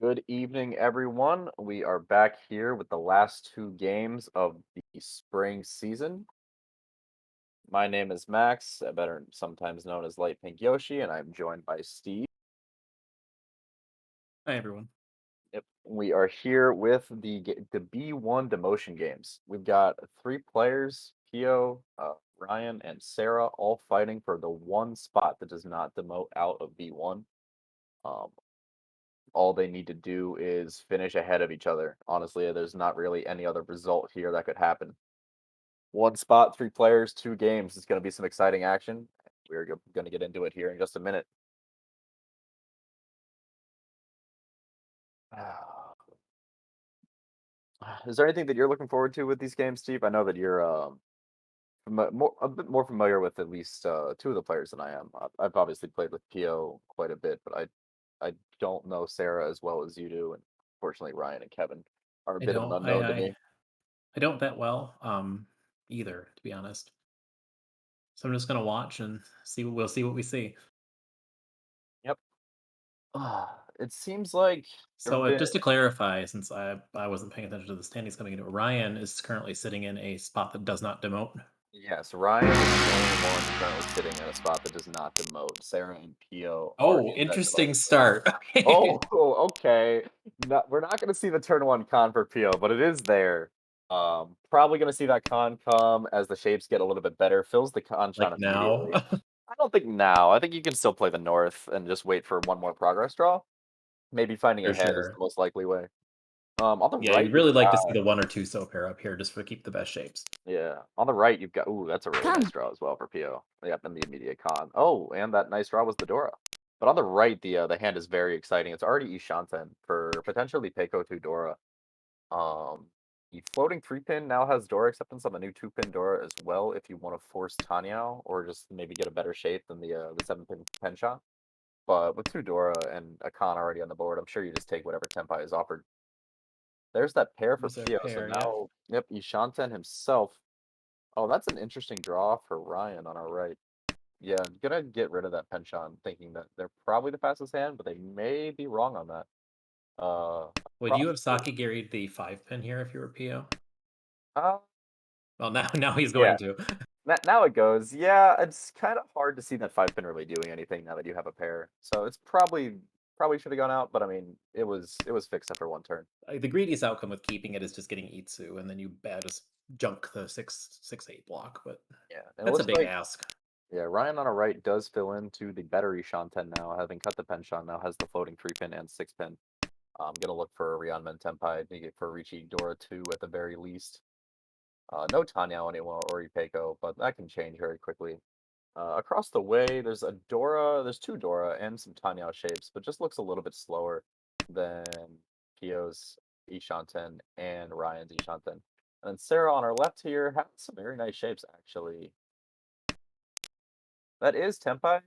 Good evening, everyone. We are back here with the last two games of the spring season. My name is Max, better sometimes known as Light Pink Yoshi, and I'm joined by Steve. Hi, everyone. Yep. We are here with the B1 demotion games. We've got three players, Pio, Ryan, and Sarah, all fighting for the one spot that does not demote out of B1. Um, all they need to do is finish ahead of each other. Honestly, there's not really any other result here that could happen. One spot, three players, two games. It's going to be some exciting action. We're going to get into it here in just a minute. Is there anything that you're looking forward to with these games, Steve? I know that you're a bit more familiar with at least two of the players than I am. I've obviously played with Pio quite a bit, but I don't know Sarah as well as you do, and unfortunately Ryan and Kevin are a I bit of an don't I unknown to I me. I don't bet well, either, to be honest. So I'm just gonna watch and we'll see what we see. Yep. It seems like there have So, been. just to clarify, since I wasn't paying attention to the standings coming into it, Ryan is currently sitting in a spot that does not demote. Yes, Ryan is the only one currently sitting at a spot that does not demote. Sarah and Pio are Oh, in that interesting demotion zone. start. Okay. Okay. No, we're not going to see the turn one con for Pio, but it is there. Probably going to see that con come as the shapes get a little bit better. Fills the con Like shot now? immediately. I don't think now. I think you can still play the north and just wait for one more progress draw. Maybe finding For ahead is sure. the most likely way. On the Yeah, right, you'd you've really like to got. see the 1 or 2 so pair up here just to keep the best shapes. Yeah. On the right, you've got ooh, that's a really nice draw as well for Pio. Yep, and the immediate con. Oh, and that nice draw was the Dora. But on the right, the hand is very exciting. It's already Ishanten for potentially Peiko to Dora. Um, the floating three pin now has Dora acceptance on the new two pin Dora as well. If you want to force Tanyao or just maybe get a better shape than the seven pin pen shot. But with two Dora and a con already on the board, I'm sure you just take whatever Tenpai is offered. There's that pair for There's our Pio. So pair, yep. now, yep, Ishanten himself. Oh, that's an interesting draw for Ryan on our right. Yeah, I'm gonna get rid of that penchant, thinking that they're probably the fastest hand, but they may be wrong on that. Would you Cross. have Saki Garied the 5 pin here if you were PO? Uh, Well, now he's yeah. going to. Now it goes. Yeah, it's kind of hard to see that five pin really doing anything now that you have a pair. So it's probably should have gone out, but I mean, it was fixed after one turn. The greediest outcome with keeping it is just getting Itsu, and then you just junk the 6/8 block, but Yeah, and it that's a looks big like ask. yeah, Ryan on our right does fill into the better Ishanten now, having cut the penchant now has the floating three pin and six pin. I'm gonna look for a Rionman Tenpai to get for Richi Dora 2 at the very least. No Tanyao anymore or Ipeco, but that can change very quickly. Across the way, there's a Dora, there's two Dora and some Tanyao shapes, but just looks a little bit slower than Pio's Ishanten and Ryan's Ishanten. And then Sarah on our left here has some very nice shapes, actually. That is Tenpai.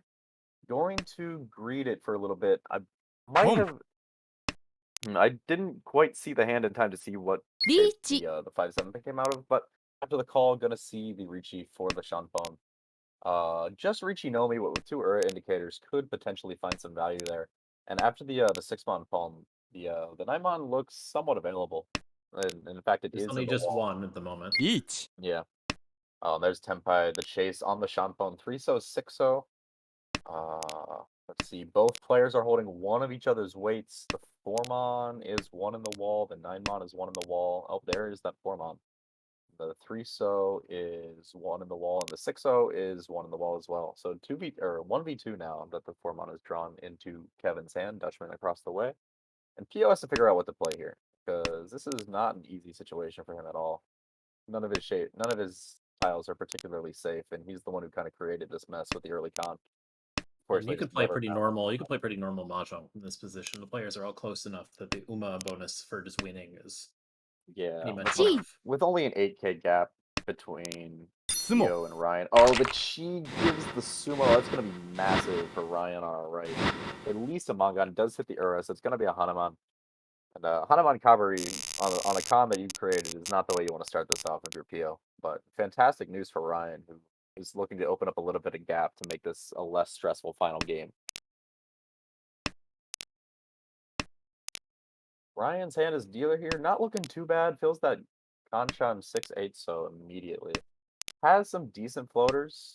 Going to greet it for a little bit. I might have. I didn't quite see the hand in time to see what shape リーチ the 5/7 came out of, but after the call, gonna see the Ricci for the Shanpon. Just Ricci Nomi with two Ura indicators could potentially find some value there. And after the 6-mon palm, the 9-mon looks somewhat available. And in fact, it There's is in only the just wall. one at the moment. リーチ Yeah. There's Tenpai, the chase on the Shanpon 3-so, 6-so. Let's see. Both players are holding one of each other's weights. The 4-mon is one in the wall. The 9-mon is one in the wall. Oh, there is that 4-mon. The 3-so is one in the wall, and the 6-so is one in the wall as well. So 2v or 1v2 now that the 4-mon is drawn into Kevin's hand, Dutchman across the way. And Pio has to figure out what to play here because this is not an easy situation for him at all. None of his tiles are particularly safe, and he's the one who kind of created this mess with the early con. And Unfortunately, you just could play never pretty found one. normal. You could play pretty normal mahjong from this position. The players are all close enough that the Uma bonus for just winning is Yeah, pretty much チー enough. with only an 8K gap between スモ Io and Ryan. Oh, the Chi gives the sumo. That's going to be massive for Ryan on our right. At least a Mangan does hit the Ura, so it's going to be a Hanuman. And Hanuman Cavalry on a con that you created is not the way you want to start this off if you're PO. But fantastic news for Ryan, who is looking to open up a little bit of gap to make this a less stressful final game. Ryan's hand is dealer here. Not looking too bad. Feels that Kanchan 6-8 so immediately. Has some decent floaters.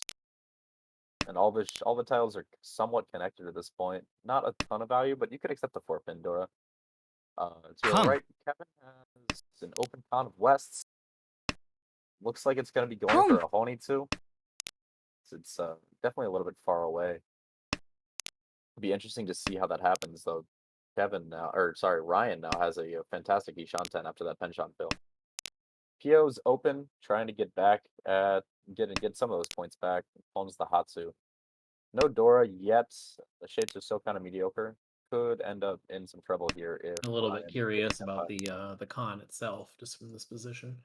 And all the tiles are somewhat connected at this point. Not a ton of value, but you could accept the 4-pin Dora. To your Con. right, Kevin has an open con of Wests. Looks like it's going to be going for a Honey too. It's definitely a little bit far away. It'd be interesting to see how that happens, though. Ryan now has a fantastic Ishanten after that penchant fill. Pio's open, trying to get back at get some of those points back. Owns the Hatsu. No Dora yet. The shapes are still kind of mediocre. Could end up in some trouble here if A little bit Ryan curious gets about Tenpai. the con itself, just from this position.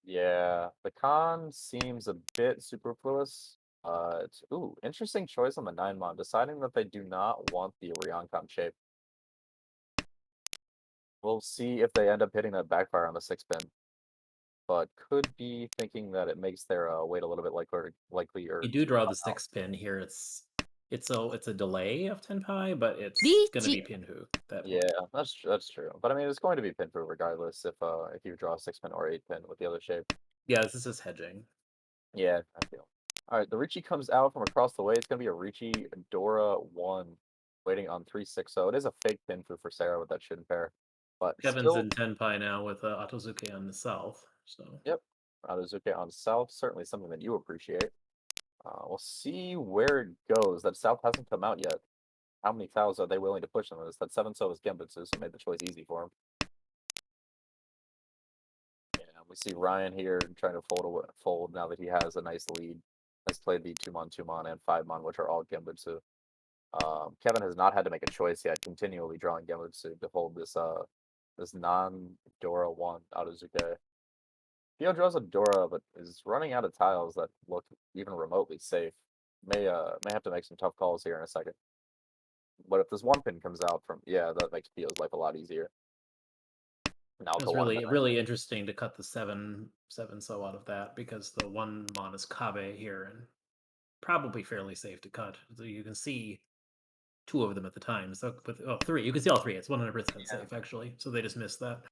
Yeah, the con seems a bit superfluous. Interesting choice on the 9-mon, deciding that they do not want the Ryoncon shape. We'll see if they end up hitting that backfire on the 6-pin. But could be thinking that it makes their wait a little bit likelier. You do to draw come the out. 6-pin here. It's a delay of Tenpai, but it's gonna be Pinhu. That Yeah, that's true. But I mean, it's going to be pin through regardless if you draw a 6-pin or 8-pin with the other shape. yeah, this is hedging. Yeah, I feel. All right, the Ricci comes out from across the way. It's gonna be a Ricci Dora 1, waiting on 3-6-0. It is a fake pin through for Sarah with that Shin pair, but Kevin's still, in Tenpai now with Otozuke on the south. So yep. Azuke on South, certainly something that you appreciate. We'll see where it goes. That South hasn't come out yet. How many tiles are they willing to push on this? That 7-so is Genbutsu, so made the choice easy for him. Yeah, we see Ryan here trying to fold now that he has a nice lead. Has played the 2-mon, 2-mon, and 5-mon, which are all Genbutsu. Kevin has not had to make a choice yet, continually drawing Genbutsu to hold this non-Dora 1 Aruzuke. Pio draws a Dora, but is running out of tiles that look even remotely safe. May have to make some tough calls here in a second. But if this 1-pin comes out that makes Pio's life a lot easier. Now it's really interesting to cut the 7-so out of that, because the 1-mon is Kabe here and probably fairly safe to cut. So you can see 2 of them at the time. So with 3, you can see all 3. It's 100% safe actually. So they just missed that.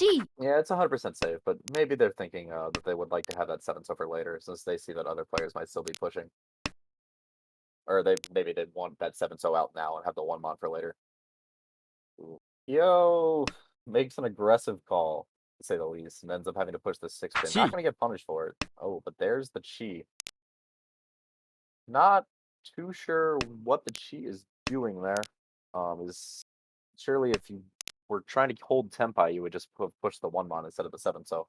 Yeah, it's 100% safe, but maybe they're thinking that they would like to have that 7-so for later, since they see that other players might still be pushing. Or maybe they want that 7-so out now and have the 1-mon for later. Yo makes an aggressive call, to say the least, and ends up having to push the 6-pin. Not going to get punished for it. Oh, but there's the Chi. Not too sure what the Chi is doing there. Is surely if you were trying to hold Tenpai, you would just push the 1-mon instead of the 7-so.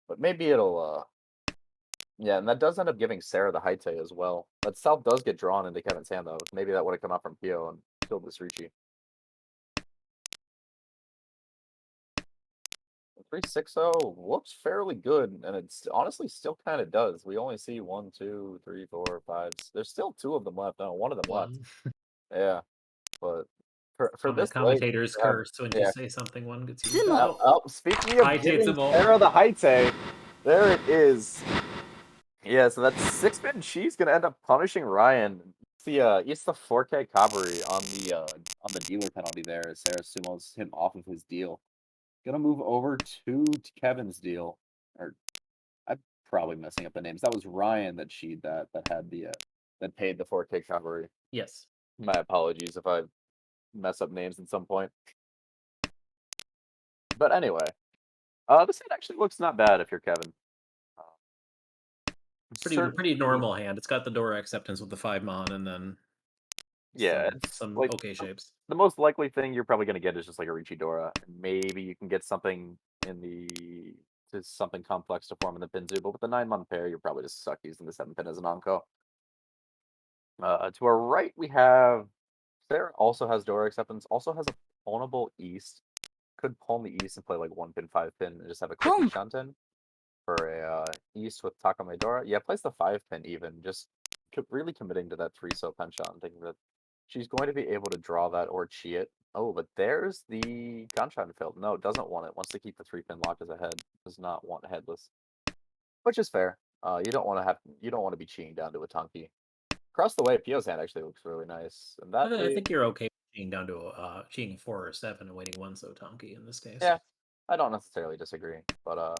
But maybe it'll yeah, and that does end up giving Sarah the Haite as well. That South does get drawn into Kevin's hand though. Maybe that would have come out from Pio and killed this Ricci. 3-6-0 looks fairly good, and it's honestly still kind of does. We only see 1, 2, 3, 4, 5. There's still 2 of them left. No, 1 of them left. Yeah, but for this late, commentator's curse. When you say something, one gets used up. Speaking of Haite's giving them all. Sarah the Haite, there it is. Yeah, so that 6-pin Chi's gonna end up punishing Ryan. It's the 4K Cavalry on the dealer penalty there as Sarah sumos him off of his deal. Gonna move over to Kevin's deal. Or I'm probably messing up the names. That was Ryan that cheated that had the that paid the 4K Cavalry. Yes. My apologies if I mess up names at some point. But anyway, this hand actually looks not bad if you're Kevin. Pretty normal hand. It's got the Dora acceptance with the 5-mon, and then some like okay shapes. The most likely thing you're probably going to get is just like a Ricci Dora. Maybe you can get something something complex to form in the Pinzu, but with the 9-mon pair, you're probably just stuck using the 7-pin as an Anko. To our right, we have Sarah also has Dora acceptance, also has a pawnable East. Could pawn the East and play like 1-pin, 5-pin, and just have a quick Shanten for a East with Takame Dora. Yeah, plays the 5-pin even, just really committing to that 3-so penchant, thinking that she's going to be able to draw that or chi it. Oh, but there's the Ganshan field. No, it doesn't want it. Wants to keep the 3-pin locked as a head. Does not want headless, which is fair. You don't want to be chiing down to a Tonki. Across the way, Pio's hand actually looks really nice, and I think you're okay cheating down to cheating 4 or 7 and waiting 1 Sotanki in this case. Yeah, I don't necessarily disagree, but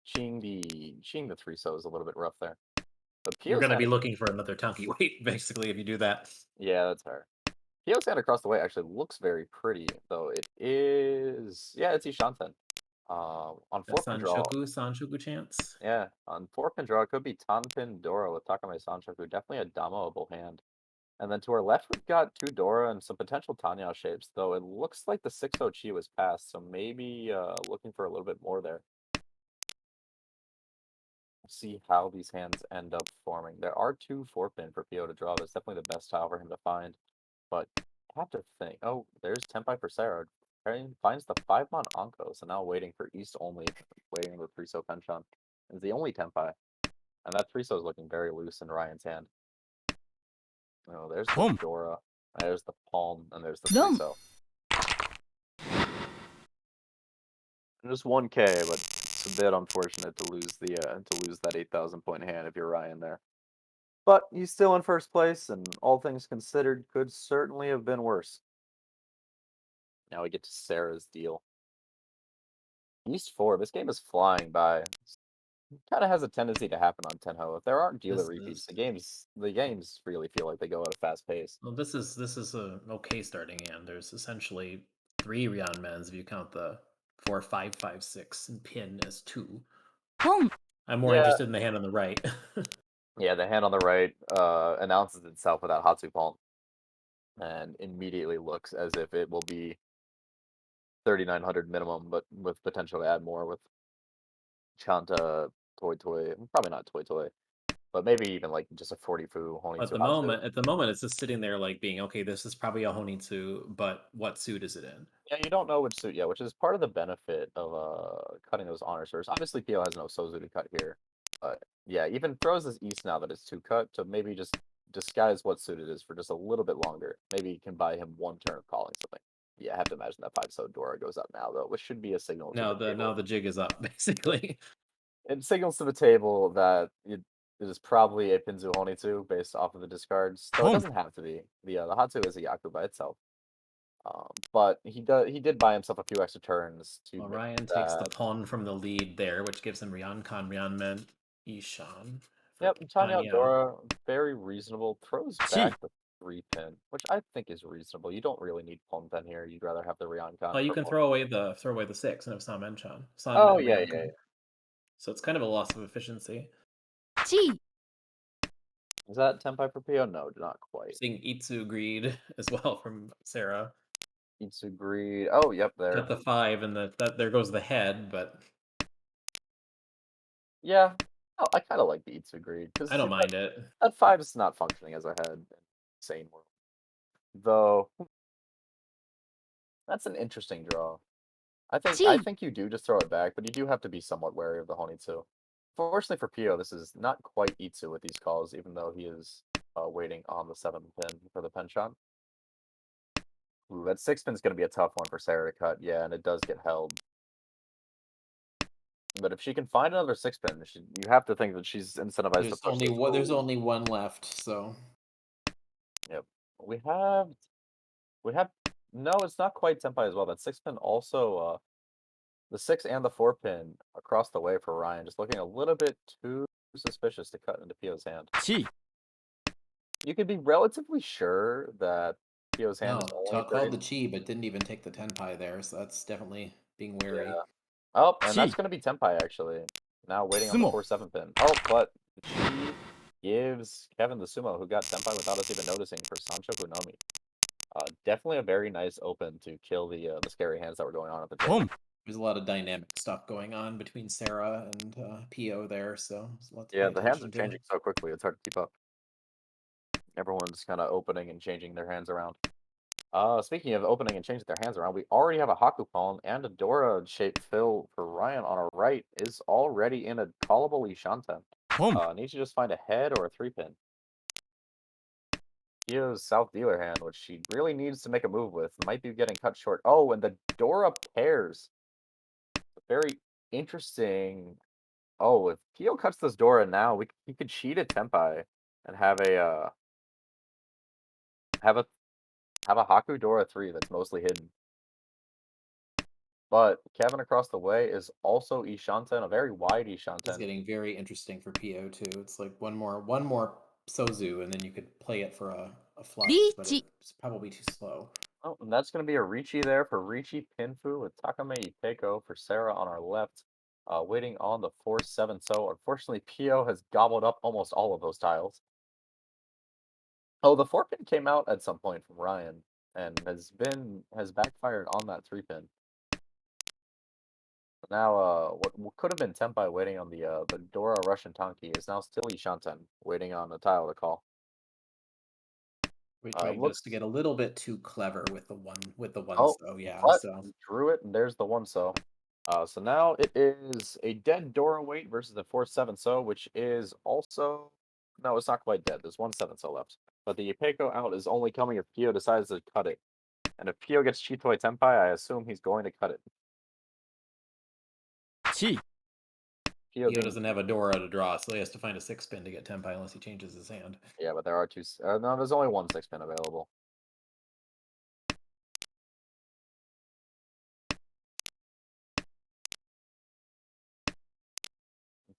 cheating the 3-so is a little bit rough there. But You're Pio's gonna hand, be looking for another Tanki wait, basically, if you do that. yeah, that's fair. Pio's hand across the way actually looks very pretty, though it is, yeah, it's Ishanten. On The 4-pin draw, Sanshoku chance. yeah, on 4-pin draw, it could be Tanpin Dora with Takame Sanchoku, definitely a domoable hand. And then to our left, we've got 2 Dora and some potential Tanya shapes, though it looks like the 6-0 Chi was passed, so maybe looking for a little bit more there. See how these hands end up forming. There are 2 4-pin for Pio to draw. That's definitely the best tile for him to find. But I have to think. Oh, there's Tenpai for Sarah. Finds the 5-mon Anko, so now waiting for East only, waiting on the 3-so Penchant. Is the only Tenpai. And that 3-so is looking very loose in Ryan's hand. Oh, there's the Boom. Dora, there's the Palm, and there's the Dum. 3-so. And just 1K, but it's a bit unfortunate to lose that 8,000 point hand if you're Ryan there. But he's still in first place, and all things considered, could certainly have been worse. Now we get to Sarah's deal. East 4, this game is flying by. Kind of has a tendency to happen on Tenho. If there aren't dealer This repeats, is the games really feel like they go at a fast pace. well, this is a okay starting hand. There's essentially 3 Ryan Mens if you count the 4, 5, 5, 6, and pin as 2. Boom. I'm more Yeah, interested in the hand on the right. yeah. The hand on the right announces itself without Hatsu Palm, and immediately looks as if it will be 3,900 minimum, but with potential to add more with Chanta, Toy Toy, probably not Toy Toy, but maybe even like just a 40 Fu Honitsu Hatsu. At the moment, it's just sitting there like being okay. This is probably a Honitsu, but what suit is it in? Yeah, you don't know which suit yet, which is part of the benefit of cutting those honor servers. Obviously, Pio has no Sozu to cut here, but yeah, even throws this East now that it's 2 cut to maybe just disguise what suit it is for just a little bit longer. Maybe you can buy him 1 turn of calling something. Yeah, I have to imagine that 5-so Dora goes up now though, which should be a signal to the Now table. the jig is up, basically. It signals to the table that it is probably a Pinzu Honitsu based off of the discards, though it Boom. doesn't have to be. The Hatsu is a Yaku by itself. But he did buy himself a few extra turns to Well, make Ryan takes the that. pawn from the lead there, which gives him Ryankan, Ryanmen, Ishan for Yep, Tanya Tanya. Dora, very reasonable. Throws Chi. back the 3-pin, which I think is reasonable. You don't really need Palm Pen here. You'd rather have the Ryankan Well, you for can more. throw away the 6 and have Sanmenchan, Oh Sanmen, yeah, yeah, yeah. Ryankan. So it's kind of a loss of efficiency. Chi. Is that Tenpai for Pio? No, not quite. Seeing Itsu Greed as well from Sarah. Itsugri. Oh, yep, there. Got the 5 and that there goes the head, but Yeah. Oh, I kind of like the Itsugri because I don't mind it. that 5 is not functioning as a head in Insane World. Though that's an interesting draw. I Chi. think you do just throw it back, but you do have to be somewhat wary of the Honitsu. Fortunately for Pio, this is not quite Itsu with these calls, even though he is waiting on the 7-pin for the penchant. Ooh, that 6-pin's going to be a tough one for Sarah to cut, yeah, and it does get held. But if she can find another 6-pin, you have to think that she's incentivized to push this. There's only one left, so Yep. We have no, it's not quite Tenpai as well. That 6-pin also the 6 and the 4-pin across the way for Ryan, just looking a little bit too suspicious to cut into Pio's hand. Chi. You can be relatively sure that Pio's hand no, is only called the Chi, but didn't even take the Tenpai there, so that's definitely being wary. Yeah. Oh, and that's Chi. going to be Tenpai actually. Now waiting on the Sumo. 4-7 pin. Oh, but she gives Kevin the Sumo, who got Tenpai without us even noticing, for Sanchoku Nomi. Definitely a very nice open to kill the scary hands that were going on at the table. Boom. There's a lot of dynamic stuff going on between Sarah and Pio there, so there's a lot to Yeah, pay the hands are attention to. changing so quickly, it's hard to keep up. Everyone's kind of opening and changing their hands around. Speaking of opening and changing their hands around, we already have a Haku Palm and a Dora-shaped fill for Ryan on our right is already in a callable Ishanten. Boom. Needs to just find a head or a 3-pin. Pio's South Dealer hand, which she really needs to make a move with, might be getting cut short. Oh, and the Dora pairs. Very interesting. Oh, if Pio cuts this Dora now, he could cheat a Tenpai and have a have a Haku Dora 3 that's mostly hidden. But Kevin across the way is also Ishanten, a very wide It's Ishanten. getting very interesting for PO too. It's like one more Sozu, and then you could play it for a flush, but Reach. it's probably too slow. Oh, and that's going to be a Ricci there for Ricci Pinfu with Takame Ipeko for Sarah on our left, waiting on the 4-7. So unfortunately, Pio has gobbled up almost all of those tiles. Oh, the 4-pin came out at some point from Ryan and has backfired on that 3-pin. Now, what could have been Tenpai waiting on the Dora Russian Tanki is now still Ishanten waiting on a tile to call. We trying Looks just to get a little bit too clever with the one oh, so yeah. but So drew it, and there's the 1-so. So now it is a dead Dora wait versus the 4-7-so, which is also no, it's not quite dead. There's 1-7-so left, but the Ipeko out is only coming if Pio decides to cut it, and if Pio gets Chitoi Tenpai, I assume he's going to cut it. Chi. Pio being doesn't have a Dora to draw, so he has to find a 6-pin to get Tenpai unless he changes his hand. yeah, but there are two. No, there's only one 6-pin available.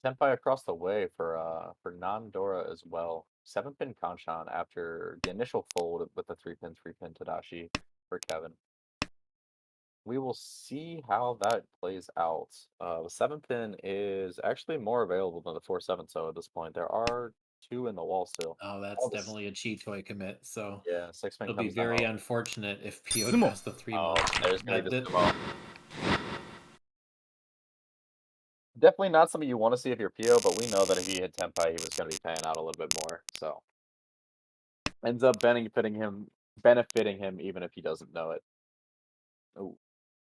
Tenpai across the way for non-Dora as well. 7-pin Kanchan after the initial fold with the 3-pin Tadashi for Kevin. We will see how that plays out. The 7-pin is actually more available than the 4-7-so at this point. There are 2 in the wall still. Oh, that's definitely a cheat toy commit. So Yeah, 6-pin it'll be comes very out. unfortunate if Pio Sumo. draws the 3 Oh, mod. there's gonna be the That- Sumo. Definitely not something you want to see if you're Pio, but we know that if he hit Tenpai, he was going to be paying out a little bit more. So ends up benefiting him even if he doesn't know it. Oh,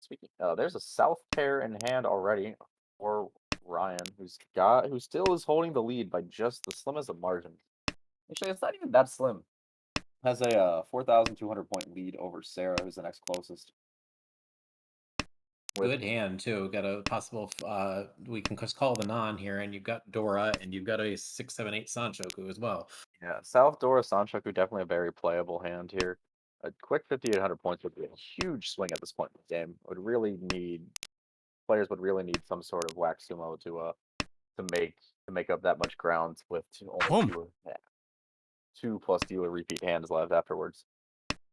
speaking, there's a South pair in hand already for Ryan, who still is holding the lead by just the slimmest of margins. Actually, it's not even that slim. Has a 4,200 point lead over Sarah, who's the next closest. Good hand too. Got a possible. We can just call the non here, and you've got Dora, and you've got a 6-7-8 Sanchoku as well. Yeah, South Dora Sanchoku definitely a very playable hand here. A quick 5,800 points would be a huge swing at this point in the game. Players would really need some sort of Wax Sumo to make up that much ground with only two plus dealer repeat hands left afterwards.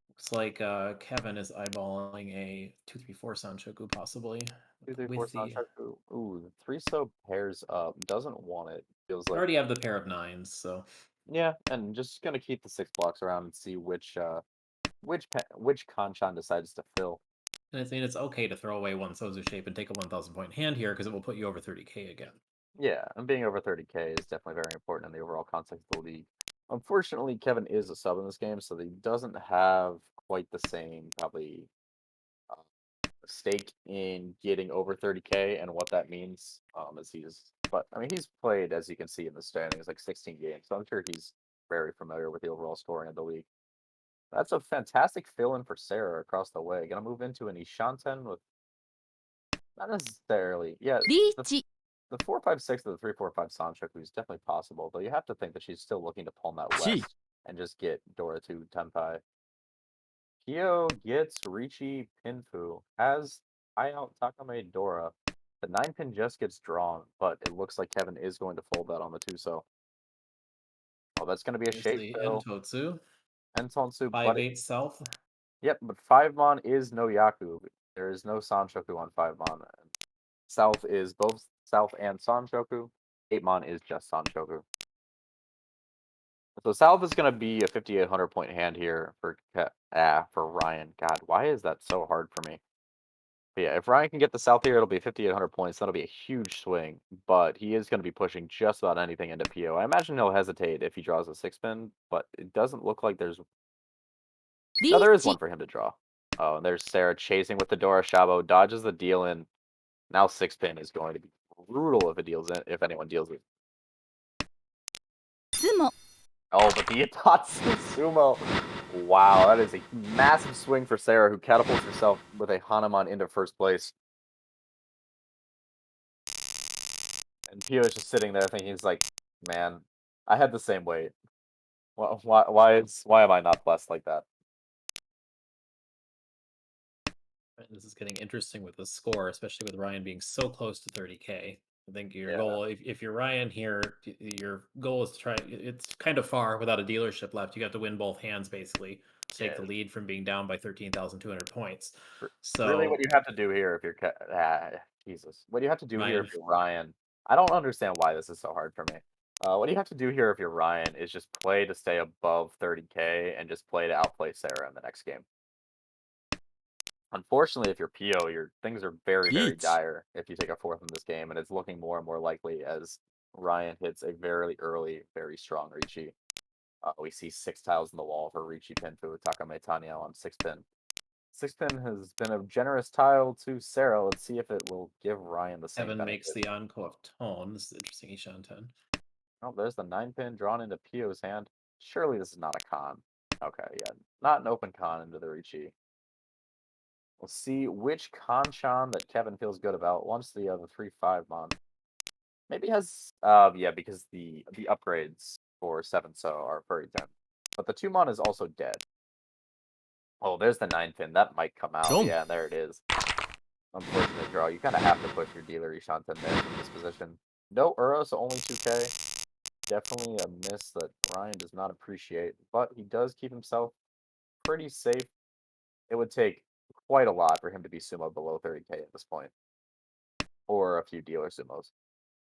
Looks like Kevin is eyeballing a 2-3-4 Sanchoku possibly. 2-3-4 Sanchoku. Ooh, the 3-so pairs up. Doesn't want it. Feels I like already have the pair of 9s, so yeah, and just gonna keep the 6 blocks around and see which Kanchan decides to fill. and I mean it's okay to throw away one Sozu shape and take a 1,000 point hand here because it will put you over 30k again. Yeah, and being over 30k is definitely very important in the overall context of the league. Unfortunately, Kevin is a sub in this game, so he doesn't have quite the same probably stake in getting over 30k and what that means. But I mean, he's played, as you can see in the standings, like 16 games, so I'm sure he's very familiar with the overall scoring of the league. That's a fantastic fill-in for Sarah across the way. Gonna move into an Ishanten with not necessarily, yeah. Reach. The 4-5-6 to the 3-4-5 Sanchoku is definitely possible, though you have to think that she's still looking to palm that west and just get Dora to Tenpai. Pio gets Ricci Pinfu, has eye out Takame Dora. The 9-pin just gets drawn, but it looks like Kevin is going to fold that on the 2-so. Oh, that's going to be a There's shape the fill. Entotsu. Entonsu, 5-8 South. Yep, but 5-mon is no Yaku. There is no Sanchoku on 5-mon. South is both South and Sanchoku. 8-mon is just Sanchoku. So South is going to be a 5,800 point hand here for Ryan. God, why is that so hard for me? But yeah, if Ryan can get the South here, it'll be 5,800 points. That'll be a huge swing, but he is going to be pushing just about anything into PO. I imagine he'll hesitate if he draws a 6-pin, but it doesn't look like there's... No, there is one for him to draw. Oh, and there's Sarah chasing with the Dora Shabo, dodges the deal in. Now 6-pin is going to be brutal if anyone deals it. Sumo. Oh, but the Itatsu Sumo. Wow, that is a massive swing for Sarah, who catapults herself with a Hanuman into first place. And Pio is just sitting there thinking, he's like, man, I had the same weight. Why am I not blessed like that? And this is getting interesting with the score, especially with Ryan being so close to 30K. I think your Yeah. goal, if you're Ryan here, your goal is to try. It's kind of far without a dealership left. You got to win both hands basically to take Yeah. the lead from being down by 13,200 points. Really, what So you have to do here if you're Jesus, what you have to do here Ryan, if you're Ryan, I don't understand why this is so hard for me. What you have to do here if you're Ryan is just play to stay above 30K and just play to outplay Sarah in the next game. Unfortunately, if you're PO, your things are very, very Yeet. dire if you take a fourth in this game, and it's looking more and more likely as Ryan hits a very early, very strong Ricci. We see 6 tiles in the wall for Ricci pin to Takame Tanya on 6 pin. 6 pin has been a generous tile to Sarah. Let's see if it will give Ryan the same Evan makes benefit. the encore of tone. This is interesting, Ishan 10. Oh, there's the 9 pin drawn into PO's hand. Surely this is not a con. Okay, yeah, not an open con into the Ricci. We'll see which Kanchan that Kevin feels good about once the 3/5 mon. Maybe has yeah, because the upgrades for 7 so are very 10. But the 2 mon is also dead. Oh, there's the 9 pin. That might come out. Done. Yeah, there it is. Unfortunate draw. You kind of have to push your dealer Ishanten there from this position. No Uros, only 2K. Definitely a miss that Ryan does not appreciate, but he does keep himself pretty safe. It would take quite a lot for him to be sumo below 30K at this point, or a few dealer sumos.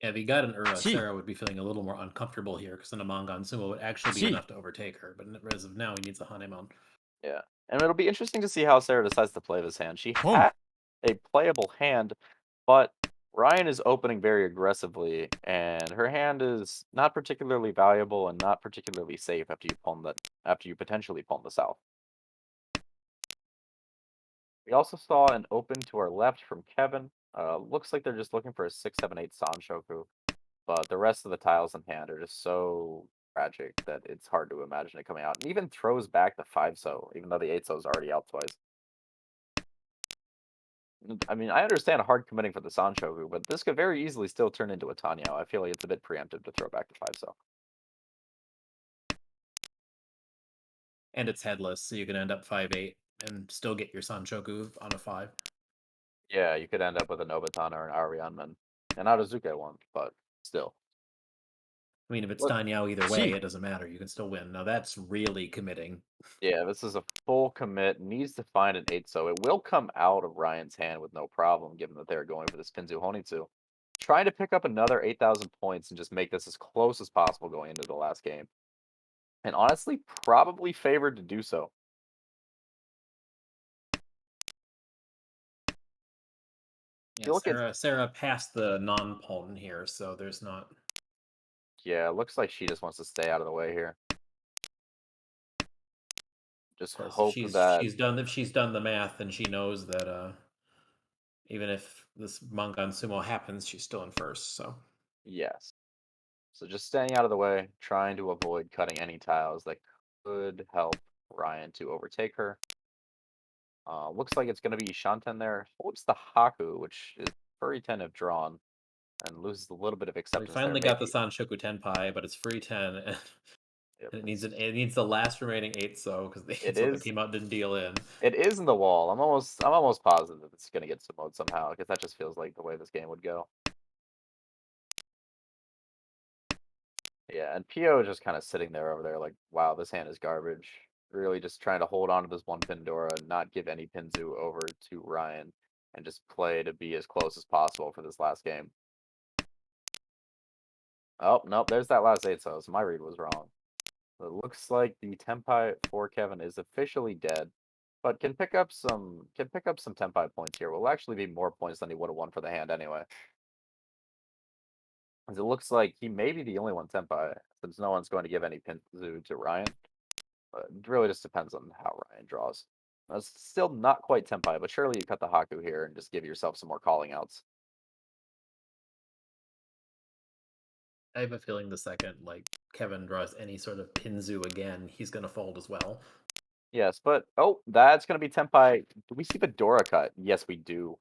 Yeah, if he got an Ura, See. Sarah would be feeling a little more uncomfortable here because then a Mongon Sumo would actually be See. enough to overtake her. But as of now, he needs a Hanemon. Yeah, and it'll be interesting to see how Sarah decides to play this hand. She Boom. had a playable hand, but Ryan is opening very aggressively, and her hand is not particularly valuable and not particularly safe after you pawn that after you potentially pawn the south. We also saw an open to our left from Kevin. Looks like they're just looking for a 6/7/8 Sanshoku, but the rest of the tiles in hand are just so tragic that it's hard to imagine it coming out. And even throws back the 5 so, even though the 8 so is already out twice. I mean, I understand hard committing for the Sanshoku, but this could very easily still turn into a Tanyao. I feel like it's a bit preemptive to throw back the 5 so. And it's headless, so you can end up 5-8 and still get your Sanshoku on a 5. Yeah, you could end up with a Nobutan or an Arianman. And not a Zuke one, but still. I mean, if it's Look, Danyao either way, see. it doesn't matter. You can still win. Now that's really committing. Yeah, this is a full commit. Needs to find an 8 so. It will come out of Ryan's hand with no problem, given that they're going for this Pinzu Honitsu. Trying to pick up another 8,000 points and just make this as close as possible going into the last game. And honestly, probably favored to do so. Yeah, Sarah passed the non-pawn here, so there's not. Yeah, it looks like she just wants to stay out of the way here. Just hope that she's done the math and she knows that even if this Mongon Sumo happens, she's still in first. So yes. So just staying out of the way, trying to avoid cutting any tiles that could help Ryan to overtake her. Looks like it's going to be Shanten there. Holds the Haku, which is Furry 10 if drawn, and loses a little bit of we acceptance finally there. got the Sanshoku Tenpai, but it's free 10, and Yep. it needs the last remaining 8 so because the 8 so that came out didn't deal in. It is in the wall. I'm almost positive it's going to get summoned somehow, because that just feels like the way this game would go. Yeah, and PO just kind of sitting there over there like, wow, this hand is garbage. Really just trying to hold on to this one Pandora and not give any Pinzu over to Ryan and just play to be as close as possible for this last game. Oh, nope, there's that last 8 so my read was wrong. It looks like the Tenpai for Kevin is officially dead, but can pick up some Tenpai points here. Will actually be more points than he would have won for the hand anyway. As it looks like he may be the only one Tenpai, since no one's going to give any Pinzu to Ryan. But it really just depends on how Ryan draws. It's still not quite Tenpai, but surely you cut the Haku here and just give yourself some more calling outs. I have a feeling the second Kevin draws any sort of Pinzu again, he's gonna fold as well. Yes, but oh, that's gonna be Tenpai. Do we see the Dora cut? Yes, we do.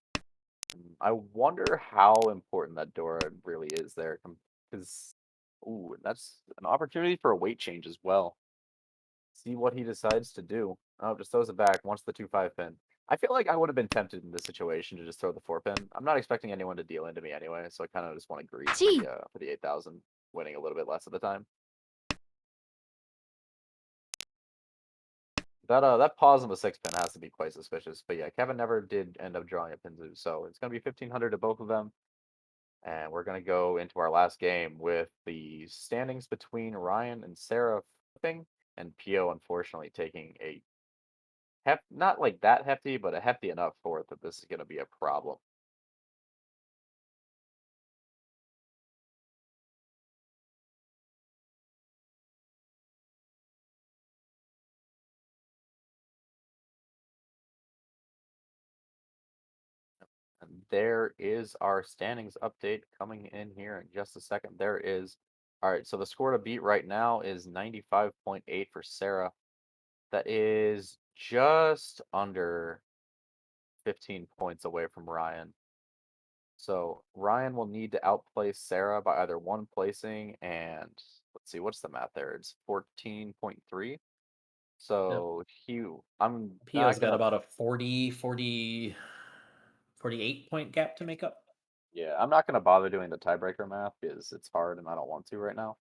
I wonder how important that Dora really is there, because ooh, that's an opportunity for a weight change as well. See what he decides to do. Oh, just throws it back. Wants the 2/5 pin. I feel like I would have been tempted in this situation to just throw the 4-pin. I'm not expecting anyone to deal into me anyway, so I kind of just want to greed Gee. for the 8,000, winning a little bit less at the time. That pause on the 6-pin has to be quite suspicious. But yeah, Kevin never did end up drawing a Pinzu, so it's gonna be 1,500 to both of them. And we're gonna go into our last game with the standings between Ryan and Sarah flipping, and Pio unfortunately taking a not like that hefty, but a hefty enough for it that this is gonna be a problem. And there is our standings update coming in here in just a second. There is, all right, so the score to beat right now is 95.8 for Sarah. That is just under 15 points away from Ryan. So Ryan will need to outplace Sarah by either one placing and let's see, what's the math there? It's 14.3. So I'm Pio's not got gonna. about a 48 point gap to make up. Yeah, I'm not gonna bother doing the tiebreaker math because it's hard and I don't want to right now.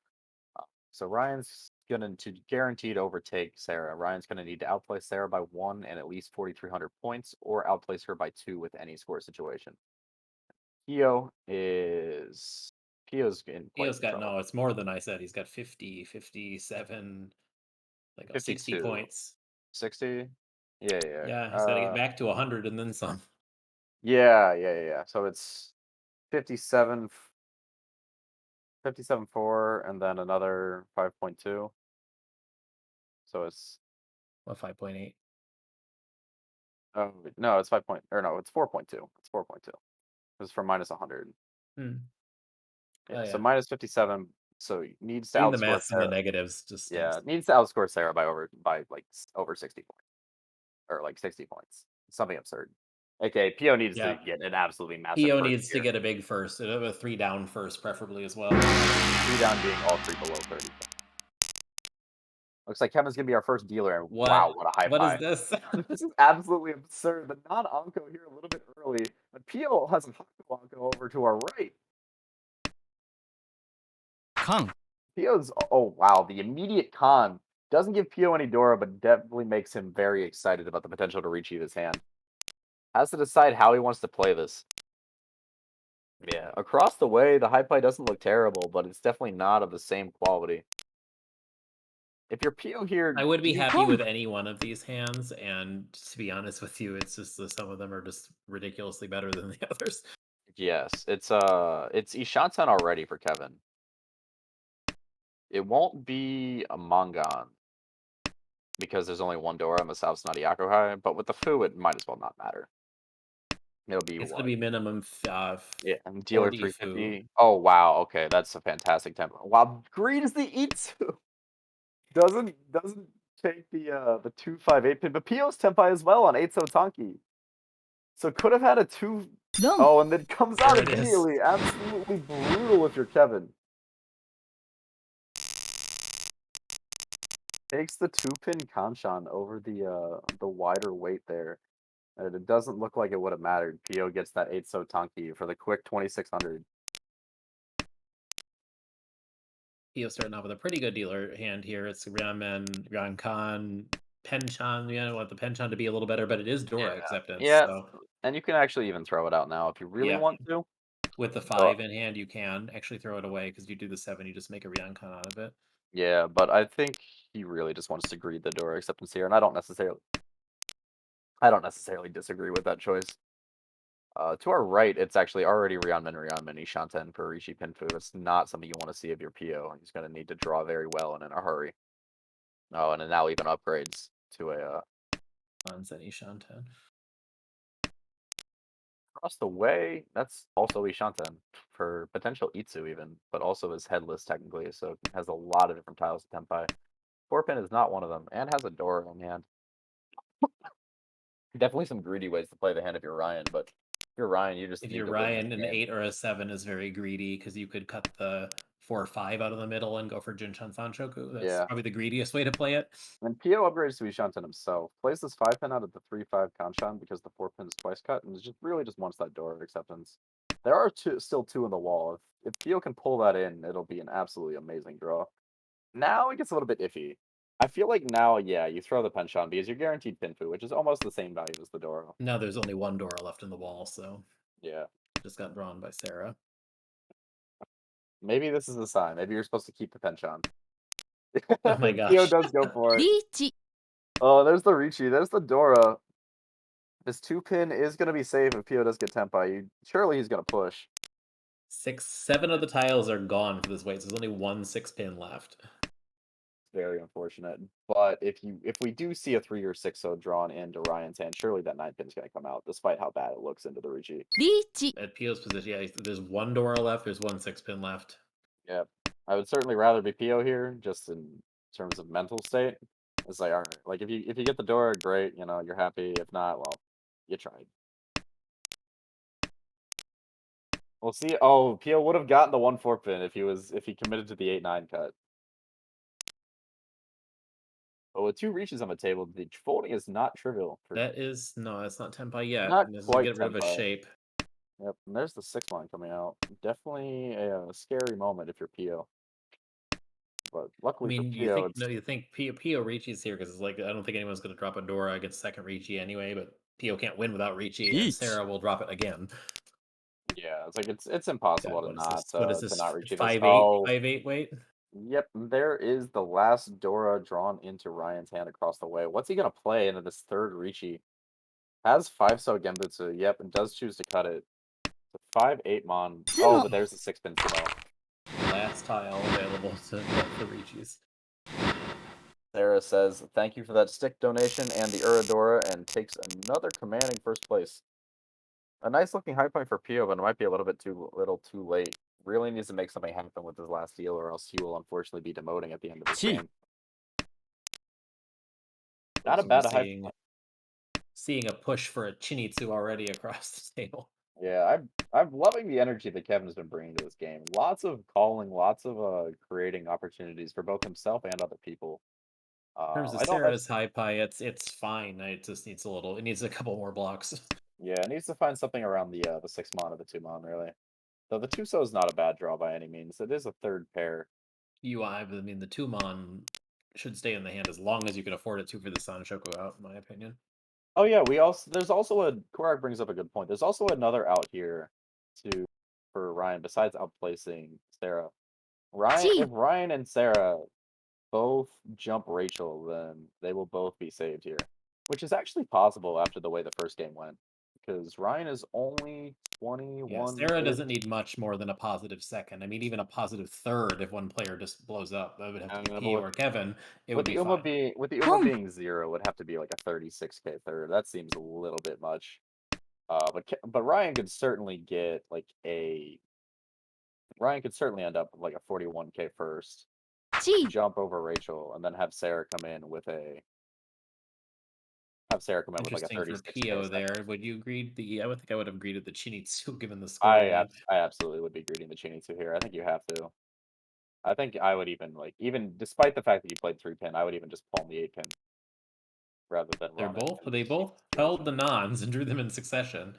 So Ryan's gonna to guaranteed overtake Sarah. Ryan's gonna need to outplay Sarah by 1 and at least 4,300 points, or outplace her by 2 with any score situation. Pio's in quite Pio's some got, trouble. no, it's more than I said. He's got 50, 57, like 60 52, points. 60. Yeah, yeah. Yeah, he's got to get back to 100 and then some. Yeah. So it's 57, 57.4, and then another 5.2. So it's What, 5.8? oh no, it's 5 point or no, it's 4.2. It's 4.2. It's from minus 100. Hmm. Yeah, Oh, so yeah. minus 57. So he needs to Doing the outscore maths and the Sarah. negatives just Yeah, stinks. needs to outscore Sarah by like over 60 points, or like 60 points, something absurd. Okay, Pio needs to Yeah. get an absolutely massive Pio first needs to here. get a big first. A 3 down first, preferably as well. 3 down being all 3 below 30. Looks like Kevin's gonna be our first dealer, and wow, what a high What is pie. this? This is absolutely absurd. The non-Anko here a little bit early, but Pio has a Haku Anko over to our right. Kang. Pio's, oh wow, the immediate con doesn't give Pio any Dora, but definitely makes him very excited about the potential to retrieve his hand. Has to decide how he wants to play this. Yeah, across the way, the high pie doesn't look terrible, but it's definitely not of the same quality. If you're Pio here, I would be you- happy with any one of these hands, and to be honest with you, it's just that some of them are just ridiculously better than the others. yes, it's Ishanten already for Kevin. It won't be a Mangan because there's only one Dora and the South's not Yakuhai, but with the Fu, it might as well not matter. It'll be It's what? going to be minimum Yeah, and dealer 40 Fu. 350. Oh wow, okay, that's a fantastic tempo. Wow, green is the Itsu. Doesn't take the 258 pin, but Pio's tempai as well on 8 Sotanki. So could have had a 2. Long. Oh, and then comes out There it is. immediately. Absolutely brutal if you're Kevin. Takes the 2-pin Kanshan over the wider weight there. And it doesn't look like it would have mattered. Pio gets that 8 Sotanki for the quick 2600. Pio starting off with a pretty good dealer hand here. It's Ryanman, Ryankan, Penchan. You know, want the Penchan to be a little better, but it is Dora acceptance. Yeah, So and you can actually even throw it out now if you really Yeah. want to. with the 5 in hand, you can actually throw it away because you do the 7, you just make a Ryankan out of it. Yeah, but I think he really just wants to greed the Dora acceptance here, and I don't necessarily disagree with that choice. To our right, it's actually already Ryanman, Ishanten for Rishi Pinfu. It's not something you want to see of your Pio. He's going to need to draw very well and in a hurry. Oh, and it now even upgrades to a Anzen Ishanten. across the way. That's also Ishanten for potential Itsu even, but also is headless technically, so it has a lot of different tiles of Tenpai. 4-pin is not one of them, and has a Dora in hand. Definitely some greedy ways to play the hand if you're Ryan, but if you're Ryan, you just If need you're to win Ryan, this an game. 8 or a 7 is very greedy because you could cut the 4 or 5 out of the middle and go for Jinshan Sanshoku. That's Yeah. probably the greediest way to play it. And Pio upgrades to Ishanten himself. Plays this 5-pin out of the 3-5 Kanshan because the 4-pin is twice cut, and just really just wants that door of acceptance. There are still two in the wall. If Pio can pull that in, it'll be an absolutely amazing draw. Now it gets a little bit iffy. I feel like now, yeah, you throw the Penshan because you're guaranteed Pinfu, which is almost the same value as the Doro. Now there's only one Dora left in the wall, so Yeah. just got drawn by Sarah. Maybe this is the sign. Maybe you're supposed to keep the Penshan. Oh my Pio gosh. does go for it. リーチ Oh, there's the Ricci. There's the Dora. This 2-pin is going to be safe if Pio does get Tenpai. Surely he's going to push. 7 of the tiles are gone for this weight, so there's only one 6-pin left. Very unfortunate. But if we do see a 3 or 6-0 drawn into Ryan's hand, surely that 9-pin is going to come out, despite how bad it looks into the Ricci. リーチ At Pio's position, yeah, there's one Dora left, there's one 6-pin left. Yeah. I would certainly rather be Pio here, just in terms of mental state. It's like, all right, like if you get the Dora, great, you know, you're happy. If not, well, you tried. We'll see. Oh, Pio would have gotten the 1-4 pin if he committed to the 8-9 cut. But with 2 reaches on the table, the folding is not trivial. That's not Tenpai yet. Not And this is quite get rid of a Tenpai. shape. Yep, and there's the 6-1 coming out. Definitely a scary moment if you're Pio. But I luckily mean, for Pio, you think Pio Ricci's here because it's like I don't think anyone's going to drop a Dora against second Ricci anyway. But Pio can't win without Ricci, and Yeet. Sarah will drop it again. yeah, it's like it's impossible God, to not what is this? to not reach this. 5-8, Oh, 5-8 weight. yep, there is the last Dora drawn into Ryan's hand across the way. What's he gonna play into this third Ricci? Has 5-so Genbutsu, yep, and does choose to cut it. The 5-8 Mon. Oh, but there's the 6-pin Sumo. Last tile available to for Ricci's. Sarah says, "Thank you for that stick donation and the Uradora," and takes another commanding first place. A nice looking high point for Pio, but it might be a little too late. Really needs to make something happen with his last deal, or else he will unfortunately be demoting at the end of this Gee. game. Not a So bad we're high point. seeing a push for a Chinitsu already across the table. Yeah, I'm loving the energy that Kevin's been bringing to this game. Lots of calling, lots of creating opportunities for both himself and other people. In terms of I don't know. Sarah's high pie, it's fine. It just needs it needs a couple more blocks. Yeah, it needs to find something around the 6-mon or the 2-mon, really. Though the 2-so is not a bad draw by any means. It is a third pair. I mean, the Tumon should stay in the hand as long as you can afford it to for the Sanshoku out, in my opinion. Oh yeah, there's also Korak brings up a good point. There's also another out here for Ryan besides outplacing Sarah. Gee. If Ryan and Sarah both jump Rachel, then they will both be saved here, which is actually possible after the way the first game went, because Ryan is only 21. Yeah, Sarah doesn't need much more than a positive second. I mean, even a positive third if one player just blows up. That would have to be Pio or Kevin. It would be fine. With the Uma being 0, it would have to be like a 36k third. That seems a little bit much. But Ryan could certainly get like Ryan could certainly end up with like a 41k first, チ jump over Rachel, and then have Sarah come in with like a Interesting 36k for Pio second. there. Would you agree? I would think I would have agreed with the Chinitsu given the score. I absolutely would be greeting the Chinitsu here. I think you have to. I think I would even despite the fact that you played 3-pin, I would even just palm the 8-pin rather than They run it. both held the nons and drew them in succession.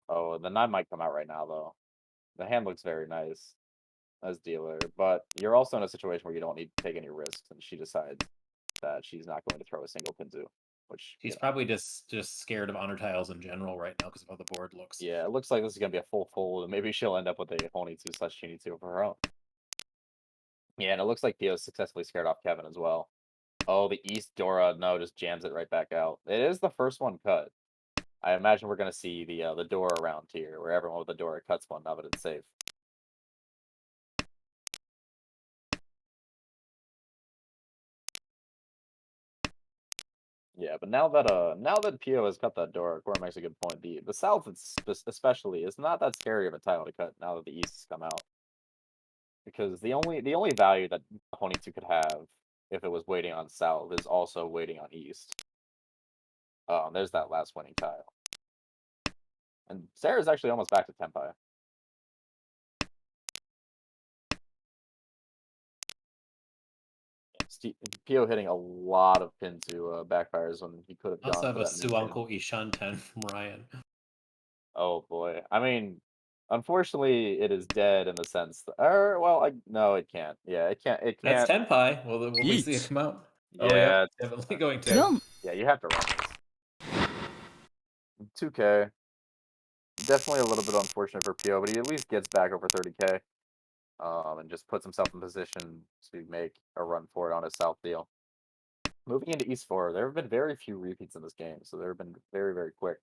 Oh, the 9 might come out right now though. The hand looks very nice as dealer, but you're also in a situation where you don't need to take any risks, and she decides that she's not going to throw a single Pinzu, which She's probably just scared of honor tiles in general right now because of how the board looks. yeah, it looks like this is gonna be a full fold, and maybe she'll end up with a Honitsu / Chinitsu of her own. Yeah, and it looks like Pio successfully scared off Kevin as well. Oh, the East Dora, no, just jams it right back out. It is the first one cut. I imagine we're gonna see the Dora around here, where everyone with the Dora cuts one now that it's safe. Yeah, but now that Pio has cut that Dora, Cora makes a good point. The South especially is not that scary of a tile to cut now that the East has come out. Because the only value that Honitsu could have if it was waiting on South is also waiting on East. There's that last winning tile. And Sarah's actually almost back to Tenpai. Pio hitting a lot of pin to backfires when he could have I also gone have for a that mid pin. Suanko Ishanten from Ryan. Oh boy. I mean, unfortunately, it is dead in the sense that, or well, no, it can't. Yeah, it can't. It That's can't. Tenpai. Will we see it Eat. come out? Oh, Yeah, yep. Definitely going to. 4 yeah. You have to run this. 2K. Definitely a little bit unfortunate for Pio, but he at least gets back over 30K. And just puts himself in position to make a run for it on his South deal. Moving into East 4, there have been very few repeats in this game, so they've been very, very quick.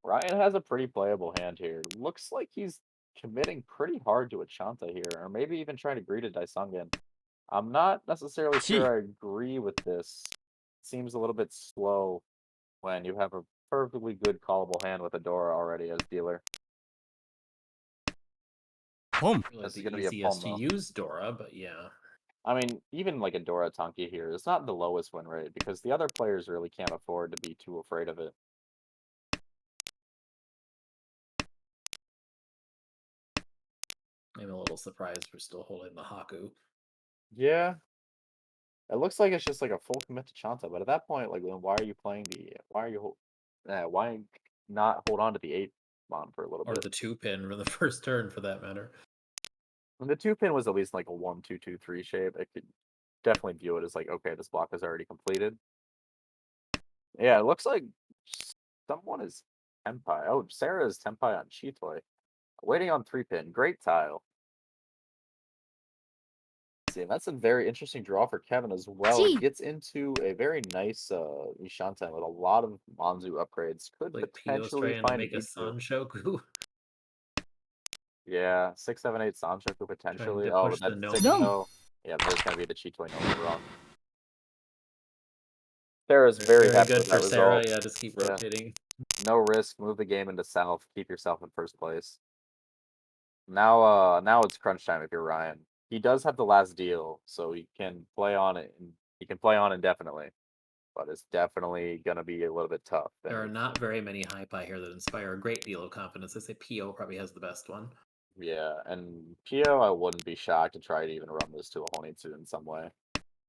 Ryan has a pretty playable hand here. Looks like he's committing pretty hard to a Chanta here, or maybe even trying to greet a Daisangen. I'm not necessarily sure I agree with this. Seems a little bit slow when you have a perfectly good callable hand with Adora already as dealer. Pom. Really This is the gonna be a easiest to Palma. use Dora, but yeah. I mean, even like Adora Tonki here, it's not the lowest win rate because the other players really can't afford to be too afraid of it. I'm a little surprised we're still holding the Haku. Yeah. It looks like it's just like a full commit to Chanta, but at that point, like, then why are you playing why not hold on to the 8 mon for a little Or bit? the 2-pin for the first turn, for that matter. And the 2-pin was at least like a 1-2-2-3 shape. I could definitely view it as like, okay, this block is already completed. Yeah, it looks like someone is Tenpai. Oh, Sarah is Tenpai on Chitoy. Waiting on 3-pin. Great tile. See, that's a very interesting draw for Kevin as well. He Gee. gets into a very nice Ishanten with a lot of Manzu upgrades. Could Like Pio's potentially trying to find an make a Itsu. Sanshoku. Yeah, 6, 7, 8 Sanshoku Trying potentially. to Oh, push but the that's no. 6 No. no. Yeah, there's gonna be the Chitoy no wrong. Sarah's very happy good with for that Sarah. result. Yeah, just keep Yeah. rotating. No risk, move the game into South, keep yourself in first place. Now it's crunch time if you're Ryan. He does have the last deal, so he can play on it. He can play on indefinitely, but it's definitely gonna be a little bit tough. There are not very many Hypi here that inspire a great deal of confidence. I say Pio probably has the best one. Yeah, and Pio, I wouldn't be shocked to try to even run this to a Honitsu in some way.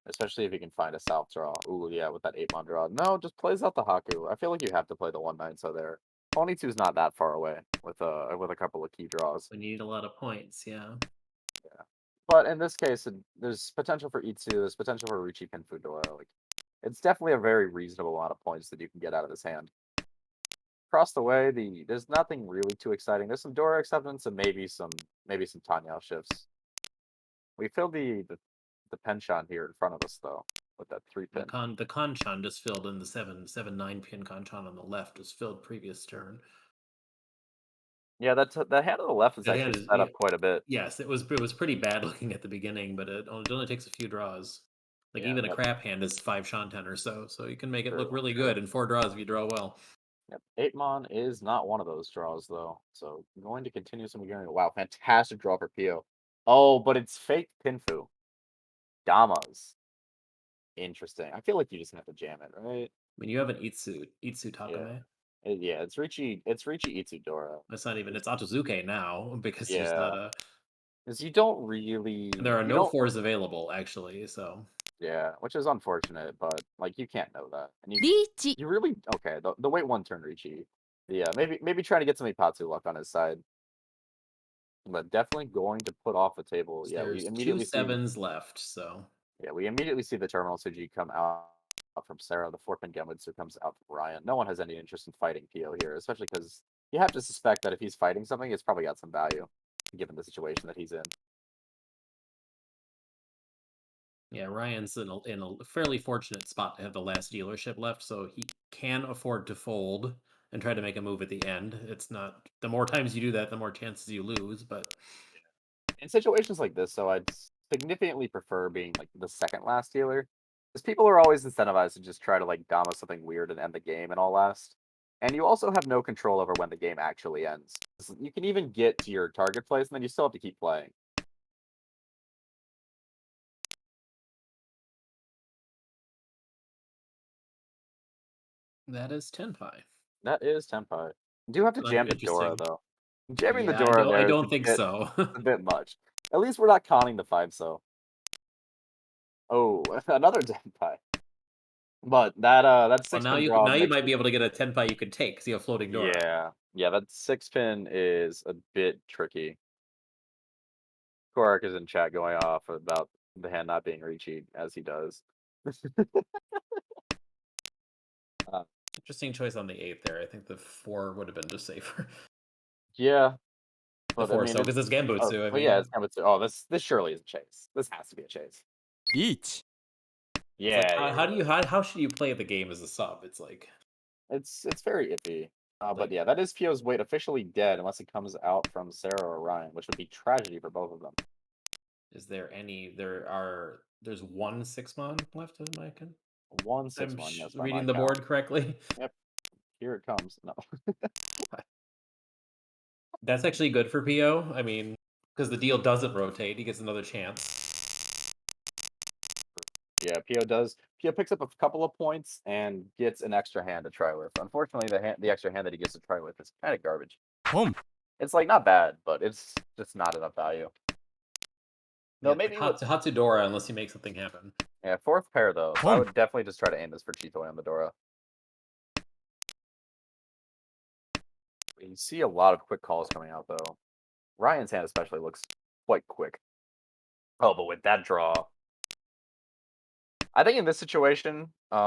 Especially if he can find a South draw. Ooh, yeah, with that 8-mon draw. No, just plays out the Haku. I feel like you have to play the 1-9 so there. Honitsu's not that far away with a couple of key draws. We need a lot of points, yeah. But in this case, there's potential for Itsu, there's potential for Richi Pinfudora. Like, it's definitely a very reasonable amount of points that you can get out of this hand. Across the way, there's nothing really too exciting. There's some Dora acceptance and maybe some Tanyao shifts. We filled the penchant here in front of us though, with that 3-pin. The Kanchan just filled in the 7-9-pin Kanchan on the left was filled previous turn. Yeah, the hand on the left is That actually hand is- set up yeah. quite a bit. Yes, it was pretty bad looking at the beginning, but it only takes a few draws. Like Yeah, even a that- crap hand is 5 Shanten or so you can make it look True, really true. good in 4 draws if you draw well. Yep. 8-mon is not one of those draws though. So going to continue some gearing. Wow, fantastic draw for Pio. Oh, but it's fake Pinfu. Damas. Interesting. I feel like you just have to jam it, right? I mean, you have an Itsu Takame. Yeah, it's Richi Itsu Dora. It's not even, it's Otozuke now because there's Yeah. not a. Because you don't really. There are you no don't- 4s available actually, so. Yeah, which is unfortunate, but like you can't know that. And リーチ you really okay. The wait 1 turn Richi. Yeah, maybe trying to get some Ipatsu luck on his side. But definitely going to put off the table. Yeah, There's we 2 immediately see. 7s left, so. Yeah, we immediately see the Terminal Suji come out from Sarah. The 4-pin Genwitsu comes out from Ryan. No one has any interest in fighting Pio here, especially because you have to suspect that if he's fighting something, it's probably got some value, given the situation that he's in. Yeah, Ryan's in a fairly fortunate spot to have the last dealership left, so he can afford to fold and try to make a move at the end. It's not, the more times you do that, the more chances you lose, but In situations like this, so I'd significantly prefer being like the second last dealer, because people are always incentivized to just try to like Dama something weird and end the game and all last. And you also have no control over when the game actually ends. You can even get to your target place, and then you still have to keep playing. that is Tenpai. That is Tenpai. You do have to Kind of jam the Dora, interesting. though. Jamming Yeah, the Dora there I is don't a think bit- so. a bit much. At least we're not conning the 5 so. Oh, another Denpai. But that Well, 6-pin draw now you makes might it be able to get a tenpai you could take because you have floating door. yeah, that 6-pin is a bit tricky. Korak is in chat going off about the hand not being reachy, as he does. Interesting choice on the 8 there. I think the 4 would have been just safer. Yeah, The but I 4 mean, so because it's Gambutsu. I well, yeah, mean, it's Gambutsu. Oh, this surely is a chase. This has to be a chase. Each. it's like Yeah, how do you how should you play the game as a sub? It's like it's very iffy. But Like- yeah, that is Pio's weight officially dead unless it comes out from Sarah or Ryan, which would be tragedy for both of them. is there any there's one 6-mon left in my can. One I'm 6-1, yes, by my reading the count. board correctly. Yep, here it comes. No. That's actually good for PO. I mean, because the deal doesn't rotate, he gets another chance. Yeah, Pio picks up a couple of points and gets an extra hand to try with. Unfortunately, the extra hand that he gets to try with is kind of garbage. Home. It's like not bad, but it's just not enough value. No, Yeah, maybe like Hatsudora unless you make something happen. yeah, 4th pair though. So I Home. would definitely just try to aim this for Chitoy on the Dora. You see a lot of quick calls coming out though. Ryan's hand especially looks quite quick. Oh, but with that draw, I think in this situation, it's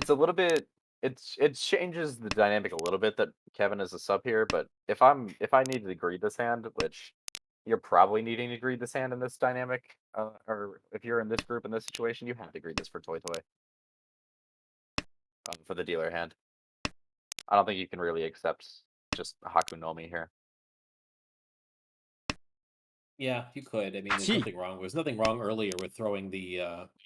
a little bit. It changes the dynamic a little bit that Kevin is a sub here. But if I need to greed this hand, which you're probably needing to greed this hand in this dynamic, or if you're in this group in this situation, you have to greed this for Toy Toy for the dealer hand. I don't think you can really accept just Haku Nomi here. Yeah, you could. I mean, there's Gee. nothing wrong. There's nothing wrong earlier with throwing the.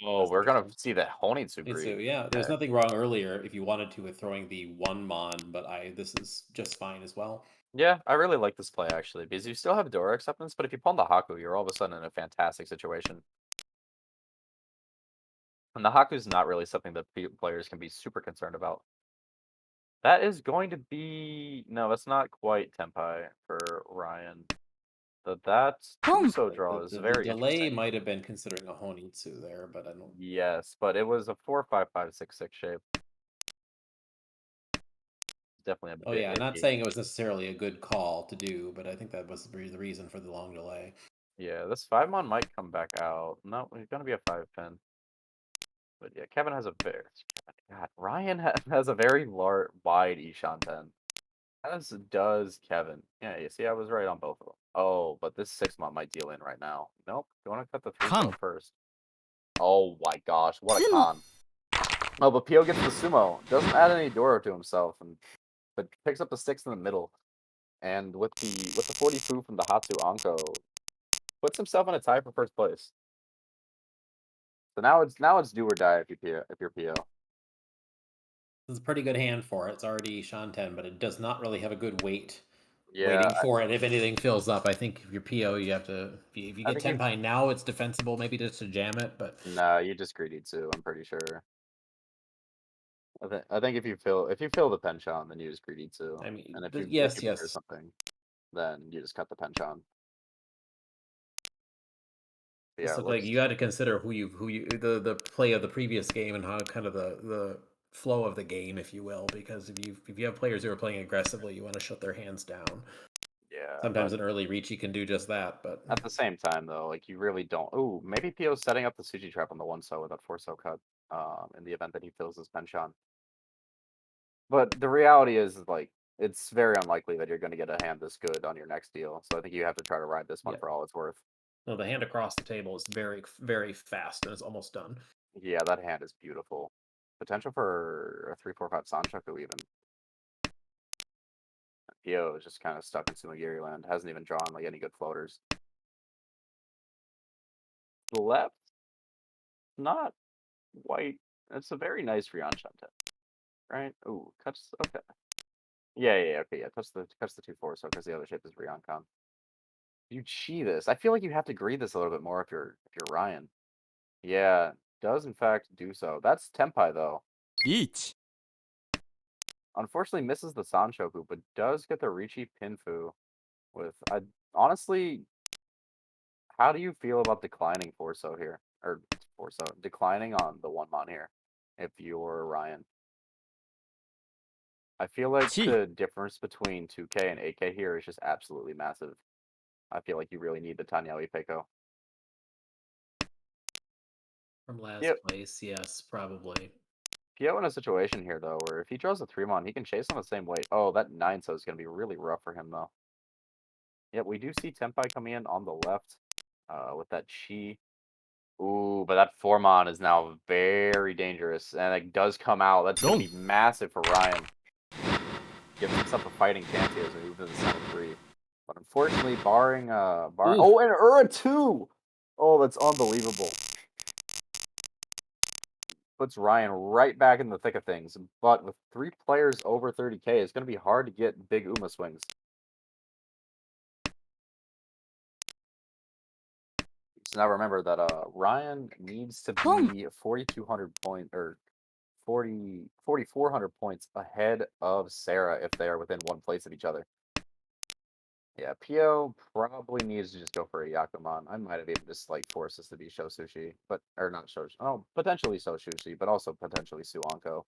Oh, we're gonna see the Honitsu So greed. yeah, there's Okay. nothing wrong earlier if you wanted to with throwing the 1-mon, but this is just fine as well. Yeah, I really like this play actually because you still have Dora acceptance, but if you pawn the Haku, you're all of a sudden in a fantastic situation. And the Haku's not really something that players can be super concerned about. That is going to be no, that's not quite Tenpai for Ryan. That Tuso draw is The very delay interesting. might have been considering a Honitsu there, but I don't. Yes, but it was a 4-5-5-6-6 shape. Definitely a bit Oh yeah, not iffy. saying it was necessarily a good call to do, but I think that was the reason for the long delay. Yeah, this 5-mon might come back out. No, it's gonna be a 5-pin. But yeah, Kevin has a very God. Ryan has a very wide Ishan 10. As does Kevin. Yeah, you see, I was right on both of them. Oh, but this 6-mon might deal in right now. Nope. You want to cut the 3 first. Oh my gosh, what a Sumo. con. Oh, but Pio gets the sumo. Doesn't add any Doro to himself, but picks up the 6 in the middle. And with the 40 fu from the Hatsu Anko, puts himself in a tie for first place. So now it's do or die if you're Pio. This is a pretty good hand for it. It's already Shanten, but it does not really have a good weight. Yeah, Waiting for it. If anything fills up, I think if you're PO, you have to. If you I get think Tenpai now, it's defensible. Maybe just to jam it, but no, you just greedy too. I'm pretty sure. I think if you fill the penchant, then you just greedy too. I mean, And if yes, if you yes. clear something, then you just cut the penchant. But This yeah, it look like looks you got to consider who you the play of the previous game and how kind of the flow of the game, if you will, because if you have players who are playing aggressively, you want to shut their hands down. yeah. Sometimes But an early reach you can do just that, but at the same time, though, like you really don't. Ooh, maybe Pio's setting up the Suji trap on the 1-so with that 4-so cut. In the event that he fills his penchant. But the reality is, like, it's very unlikely that you're going to get a hand this good on your next deal. So I think you have to try to ride this one Yeah. for all it's worth. no, the hand across the table is very very fast and it's almost done. Yeah, that hand is beautiful. Potential for a 3-4-5 Sanchoku even. Pio is just kind of stuck in Sumagiri land. Hasn't even drawn like any good floaters. The left, not white. It's a very nice Ryan Shanten, right? Ooh, cuts. Okay. Yeah. Okay, yeah. Cuts the 2-4, so because the other shape is Ryan Con. You chi this. I feel like you have to greed this a little bit more if you're Ryan. Yeah, does in fact do so. That's Tenpai though. Each. Unfortunately misses the Sanchoku, but does get the Richi Pinfu with honestly how do you feel about declining Forso here? Or Forso, declining on the 1-mon here, if you're Ryan? I feel like Gee. the difference between 2K and 8K here is just absolutely massive. I feel like you really need the Tanyawi Peiko. From last Yep. place, yes, probably. Pio in a situation here, though, where if he draws a 3-mon, he can chase on the same weight. Oh, that 9-so is going to be really rough for him, though. Yep, we do see Tenpai coming in on the left with that Chi. Ooh, but that 4-mon is now very dangerous, and it does come out. That's going to be massive for Ryan. Gives himself a fighting chance here as we move to the center 3. But unfortunately, barring Ooh. oh, and Ura 2! Oh, that's unbelievable. Puts Ryan right back in the thick of things. But with 3 players over 30k, it's going to be hard to get big Uma swings. So now remember that Ryan needs to be 4,200 points or 4,400 points ahead of Sarah if they are within 1 place of each other. Yeah, Pio probably needs to just go for a Yakuman. I might have even just like forced this to be Sho Sushi, but or not Sho. Oh, potentially Sho Sushi, but also potentially Suanko.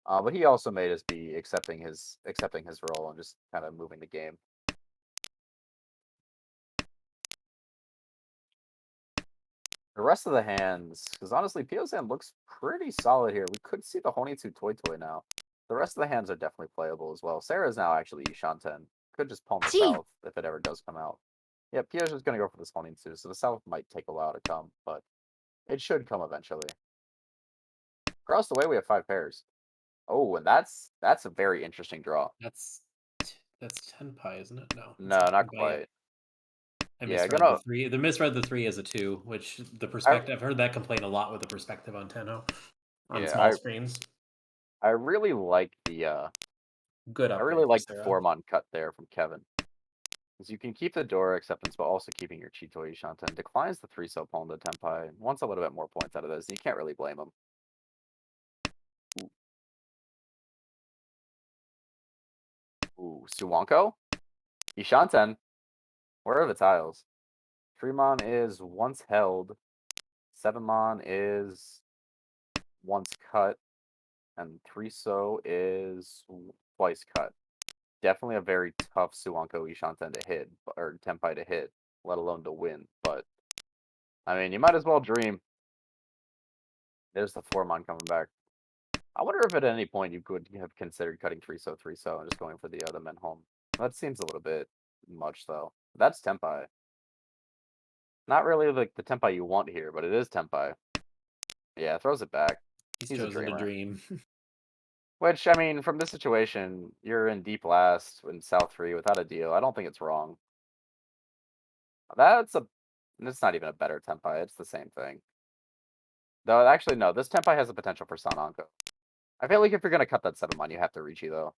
But he also made us be accepting his role and just kind of moving the game. The rest of the hands, because honestly, Pio's hand looks pretty solid here. We could see the Honitsu Toy Toy now. The rest of the hands are definitely playable as well. Sarah's now actually Ishanten. Could just palm the Gee. South if it ever does come out. Yeah, Pio's just going to go for this Honitsu, so the South might take a while to come, but it should come eventually. Across the way, we have 5 pairs. Oh, and that's a very interesting draw. That's Tenpai, isn't it? No. No, it's not Tenpai yet. quite. I Yeah, misread gonna- the 3. The misread the 3 as a 2, which the perspective I've heard that complain a lot with the perspective on Tenno on Yeah, small screens. I really like the Good update. I really like the Sarah. 4-mon cut there from Kevin. Because you can keep the Dora acceptance, but also keeping your Chitoi Shanten. Declines the 3-so pawn to Tenpai. Wants a little bit more points out of this. You can't really blame him. Ooh, Suwanko? Ishanten. Where are the tiles? 3-mon is once held. 7-mon is once cut. And 3-so is twice cut. Definitely a very tough Suwanko Ishanten to hit, or Tenpai to hit, let alone to win. But, I mean, you might as well dream. There's the 4-mon coming back. I wonder if at any point you could have considered cutting 3-so, 3-so, and just going for the men home. That seems a little bit much, though. That's Tenpai. Not really like the Tenpai you want here, but it is Tenpai. Yeah, throws it back. He's He's a chosen to dreamer. dream. Which, I mean, from this situation, you're in deep last in South 3 without a deal. I don't think it's wrong. It's not even a better Tenpai. It's the same thing. Though, actually, no. This Tenpai has the potential for Sananko. I feel like if you're going to cut that 7-mon, you have to Riichi, though.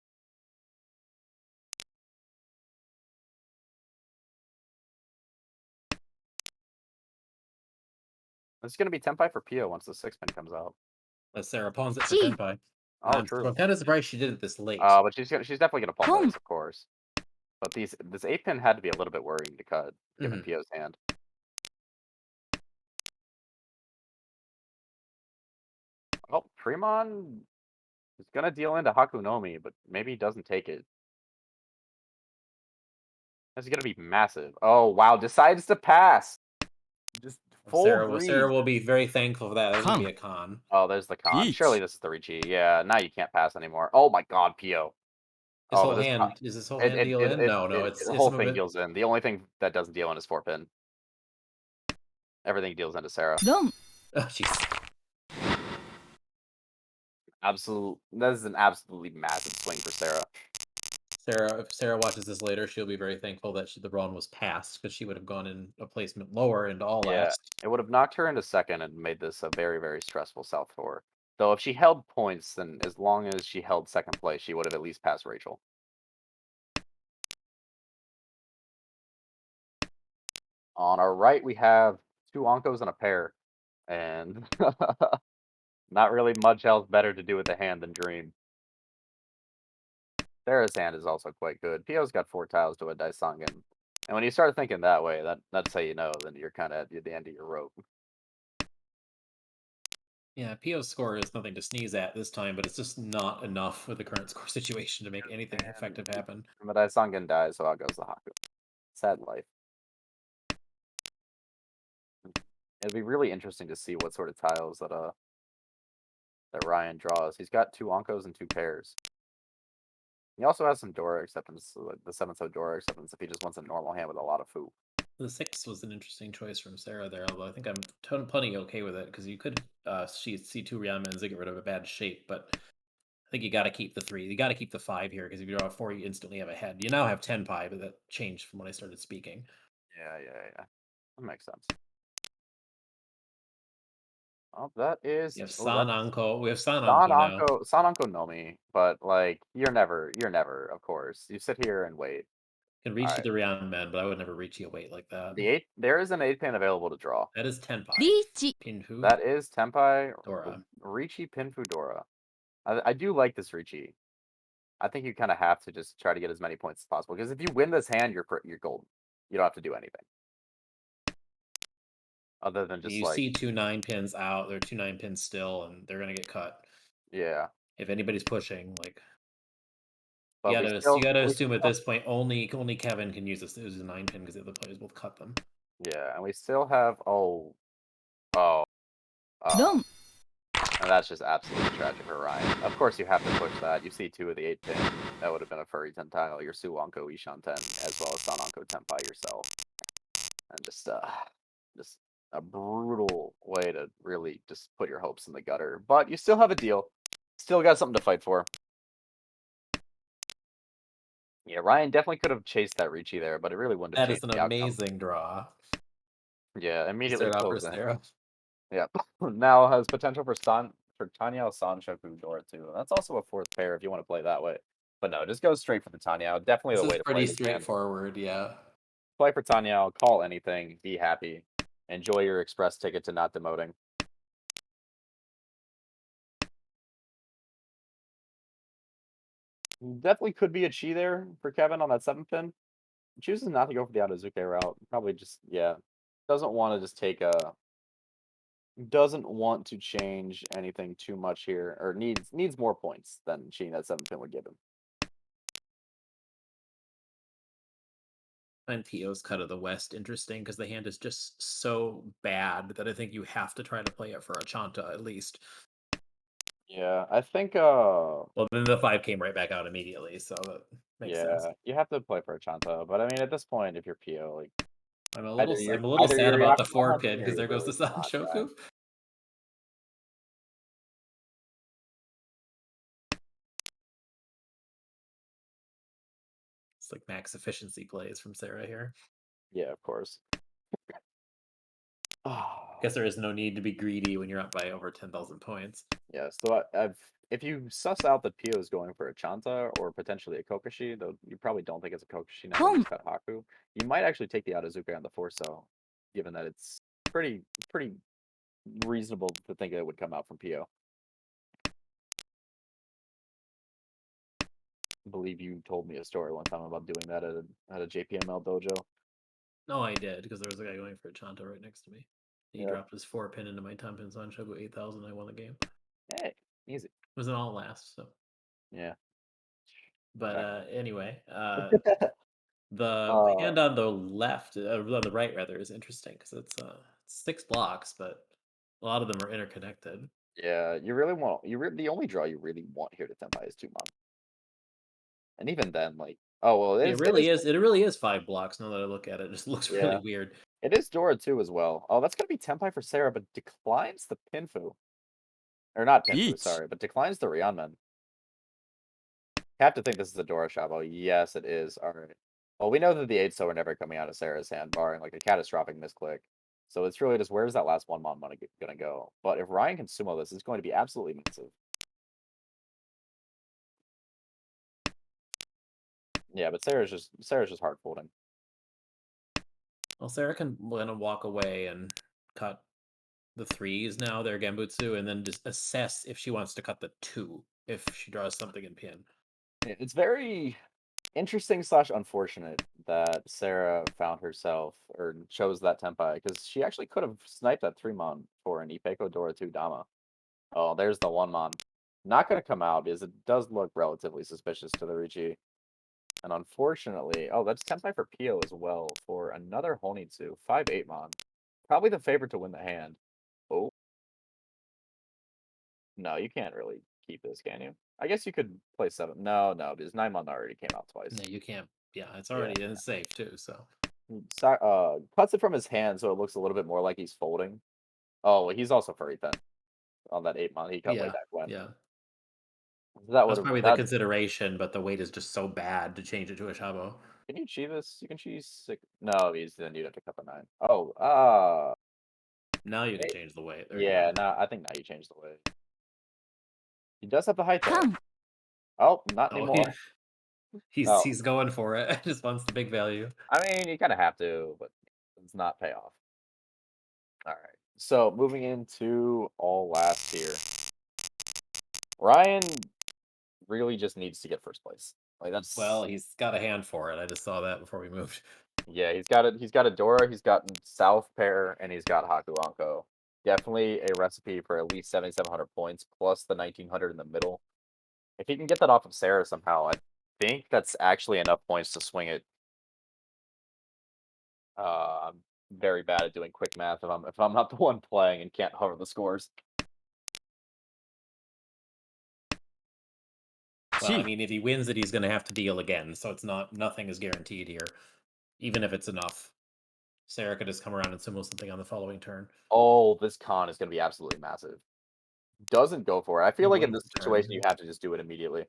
It's going to be Tenpai for Pio once the 6-pin comes out. Sarah pawns it for Gee. Tenpai. Oh, I'm true. kind of surprised she did it this late. But she's definitely going to pawn Boom. this, of course. But this 8-pin had to be a little bit worrying to cut, given Pio's hand. Oh, Fremon is going to deal into Hakunomi, but maybe he doesn't take it. This is going to be massive. Oh, wow. Decides to pass. Just full Sarah greed. will be very thankful for that. That would be Con. a con. Oh, there's the con. Yeet. Surely this is the Riichi. Yeah, now you can't pass anymore. Oh my god, Pio. His Oh, whole but this hand is this whole hand deal in? No, it's the whole some of thing it. deals in. The only thing that doesn't deal in is 4-pin. Everything deals into Sarah. Dom. Oh jeez. That is an absolutely massive swing for Sarah. If Sarah watches this later, she'll be very thankful that the Braun was passed because she would have gone in a placement lower into all Yeah, last. it would have knocked her into second and made this a very, very stressful South 4. Though if she held points, then as long as she held second place, she would have at least passed Rachel. On our right, we have 2 Onkos and a pair. And not really much else better to do with the hand than dream. Sarah's hand is also quite good. Pio's got 4 tiles to a Daisangan. And when you start thinking that way, that's how you know then you're kind of at the end of your rope. Yeah, PO's score is nothing to sneeze at this time, but it's just not enough with the current score situation to make anything effective happen. But Sangen dies, so out goes the Haku. Sad life. It'd be really interesting to see what sort of tiles that Ryan draws. He's got 2 Onkos and 2 pairs. He also has some Dora acceptance, like the 7-so Dora acceptance if he just wants a normal hand with a lot of Fu. The 6 was an interesting choice from Sarah there, although I think I'm plenty okay with it because you could see 2 Ryanmen and get rid of a bad shape, but I think you got to keep the 3. You got to keep the 5 here because if you draw a 4, you instantly have a head. You now have 10 pi, but that changed from when I started speaking. Yeah. That makes sense. Oh, that is. You have Oh, San that's Anko. We have San San Anko now. Anko, San Anko Nomi, but like you're never, of course. You sit here and wait. Can reach to Alright. the Ryanmen, but I would never reach you a weight like that. There is an 8-pin available to draw. That is 10 pi. リーチ Pinfu. That is Tenpai Dora. Richi Pinfu Dora. I do like this Richi. I think you kind of have to just try to get as many points as possible because if you win this hand, you're golden. You don't have to do anything other than just You like see 2 9-pins out. There are 2 9-pins still, and they're gonna get cut. yeah. If anybody's pushing, like But you we gotta, still, you gotta we assume at still- this point only Kevin can use this. It was a 9-pin because the other players both cut them. yeah, and we still have Ron and that's just absolutely tragic for Ryan. Of course, you have to push that. You see 2 of the 8-pin. That would have been a furry 10 tile. Your Suwanko Ishan 10, as well as Sananko 10 by yourself. And just a brutal way to really just put your hopes in the gutter. But you still have a deal. Still got something to fight for. Yeah, Ryan definitely could have chased that Ricci there, but it really wouldn't have That is changed an the outcome. amazing draw. Yeah, immediately Start off for close the Sarah. Yeah. Now has potential for Tanya Sanshoku Dora too. That's also a 4th pair if you want to play that way. But no, just go straight for the Tanya. Definitely This the way is to play pretty this hand. straightforward, yeah. Play for Tanya, call anything, be happy. Enjoy your express ticket to not demoting. Definitely could be a chi there for Kevin on that 7-pin. Chooses not to go for the Adazuke route. Probably just, yeah. Doesn't want to just take doesn't want to change anything too much here, or needs more points than cheating that 7-pin would give him. I find Tio's cut of the West interesting because the hand is just so bad that I think you have to try to play it for a Chanta at least. Yeah, I think Well, then the 5 came right back out immediately, so that makes sense. you have to play for a Chanta, but I mean at this point if you're PO, like I'm a either little either sad you're about the Yakuza 4 hunting pin or because there you're goes the really not trying. Sanshoku. It's like max efficiency plays from Sarah here. Yeah, of course. I guess there is no need to be greedy when you're up by over 10,000 points. Yeah, so if you suss out that Pio is going for a Chanta or potentially a Kokashi, though you probably don't think it's a Kokashi now that he's got Haku, you might actually take the Adazuke on the 4-so, given that it's pretty reasonable to think it would come out from Pio. I believe you told me a story one time about doing that at a JPML dojo. No, I did, because there was a guy going for a Chanta right next to me. He Yeah. dropped his 4 pin into my 10 pin Sanshoku 8,000. I won the game. Hey, easy. It was an all last, so. Yeah. But anyway, Okay. the hand on the left, on the right rather, is interesting because it's 6 blocks, but a lot of them are interconnected. Yeah, you really want the only draw you really want here to Tenpai is 2 mana. And even then, like It really is 5 blocks now that I look at it. It just looks really Yeah. weird. It is Dora too as well. Oh, that's gonna be Tenpai for Sarah, but declines the Pinfu. Or not Pinfu, Yeet. sorry, but declines the Ryanmen. Have to think this is a Dora Shabo. Yes, it is. Alright. Well, we know that the 8-so are never coming out of Sarah's hand, barring like a catastrophic misclick. So it's really just where's that last 1 mana money gonna go? But if Ryan can sumo this, it's going to be absolutely massive. Yeah, but Sarah's just hard folding. Well, Sarah can walk away and cut the 3s now, their Gambutsu, and then just assess if she wants to cut the 2 if she draws something in pin. It's very interesting slash unfortunate that Sarah found herself or chose that Tenpai because she actually could have sniped that 3-mon for an Ipeco Dora 2 Dama. Oh, there's the 1-mon. Not going to come out because it does look relatively suspicious to the Ricci. And unfortunately, oh, that's Tenpai for Pio as well for another Honitsu, 5-8-mon. Probably the favorite to win the hand. Oh. No, you can't really keep this, can you? I guess you could play 7. No, because 9-mon already came out twice. No, you can't. Yeah, it's already it's safe too. So Cuts it from his hand so it looks a little bit more like he's folding. Oh, well, he's also furry then. On that 8-mon, he cut way yeah, back when. yeah. That That's would probably the that. consideration, but the weight is just so bad to change it to a Shabo. Can you cheese this? You can cheese 6. No, then you'd have to cut the 9. Oh, Now you can Hey, change the weight. There you yeah. go. No, I think now you change the way. He does have the height there. カン Oh, not Oh, anymore. he's Oh. he's going for it. Just wants the big value. I mean, you kind of have to, but it's not payoff. All right. So moving into all last here, Ryan really just needs to get first place. Like that's Well, he's got a hand for it. I just saw that before we moved. yeah. He's got it. He's got a Dora. He's got South Pair, and he's got Haku Anko. Definitely a recipe for at least 7,700 points plus the 1,900 in the middle. If he can get that off of Sarah somehow, I think that's actually enough points to swing it. I'm very bad at doing quick math if I'm not the one playing and can't hover the scores. Well, I mean, if he wins it, he's going to have to deal again. So it's nothing is guaranteed here, even if it's enough. Sarah could just come around and sumo something on the following turn. Oh, this con is going to be absolutely massive. Doesn't go for it. I feel like in this situation you have to just do it immediately.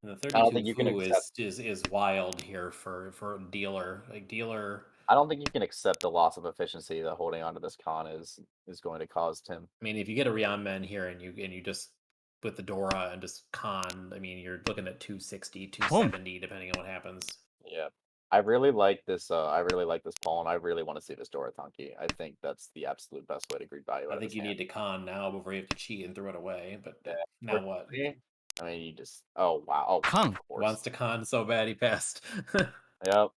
And the I don't think 32 you can Fu accept. is wild here for a dealer. Like dealer, I don't think you can accept the loss of efficiency that holding on to this con is going to cause Tim. I mean, if you get a Ryanmen here and you just with the Dora and just con, I mean, you're looking at 260, 270, depending on what happens. Yeah. I really like this. I really like this pawn. I really want to see this Dora Tanki. I think that's the absolute best way to greed value. I think you need to con now before you have to cheat and throw it away. But now what? I mean, you just. Oh wow. Oh, Con. of course. Wants to con so bad he passed. Yep.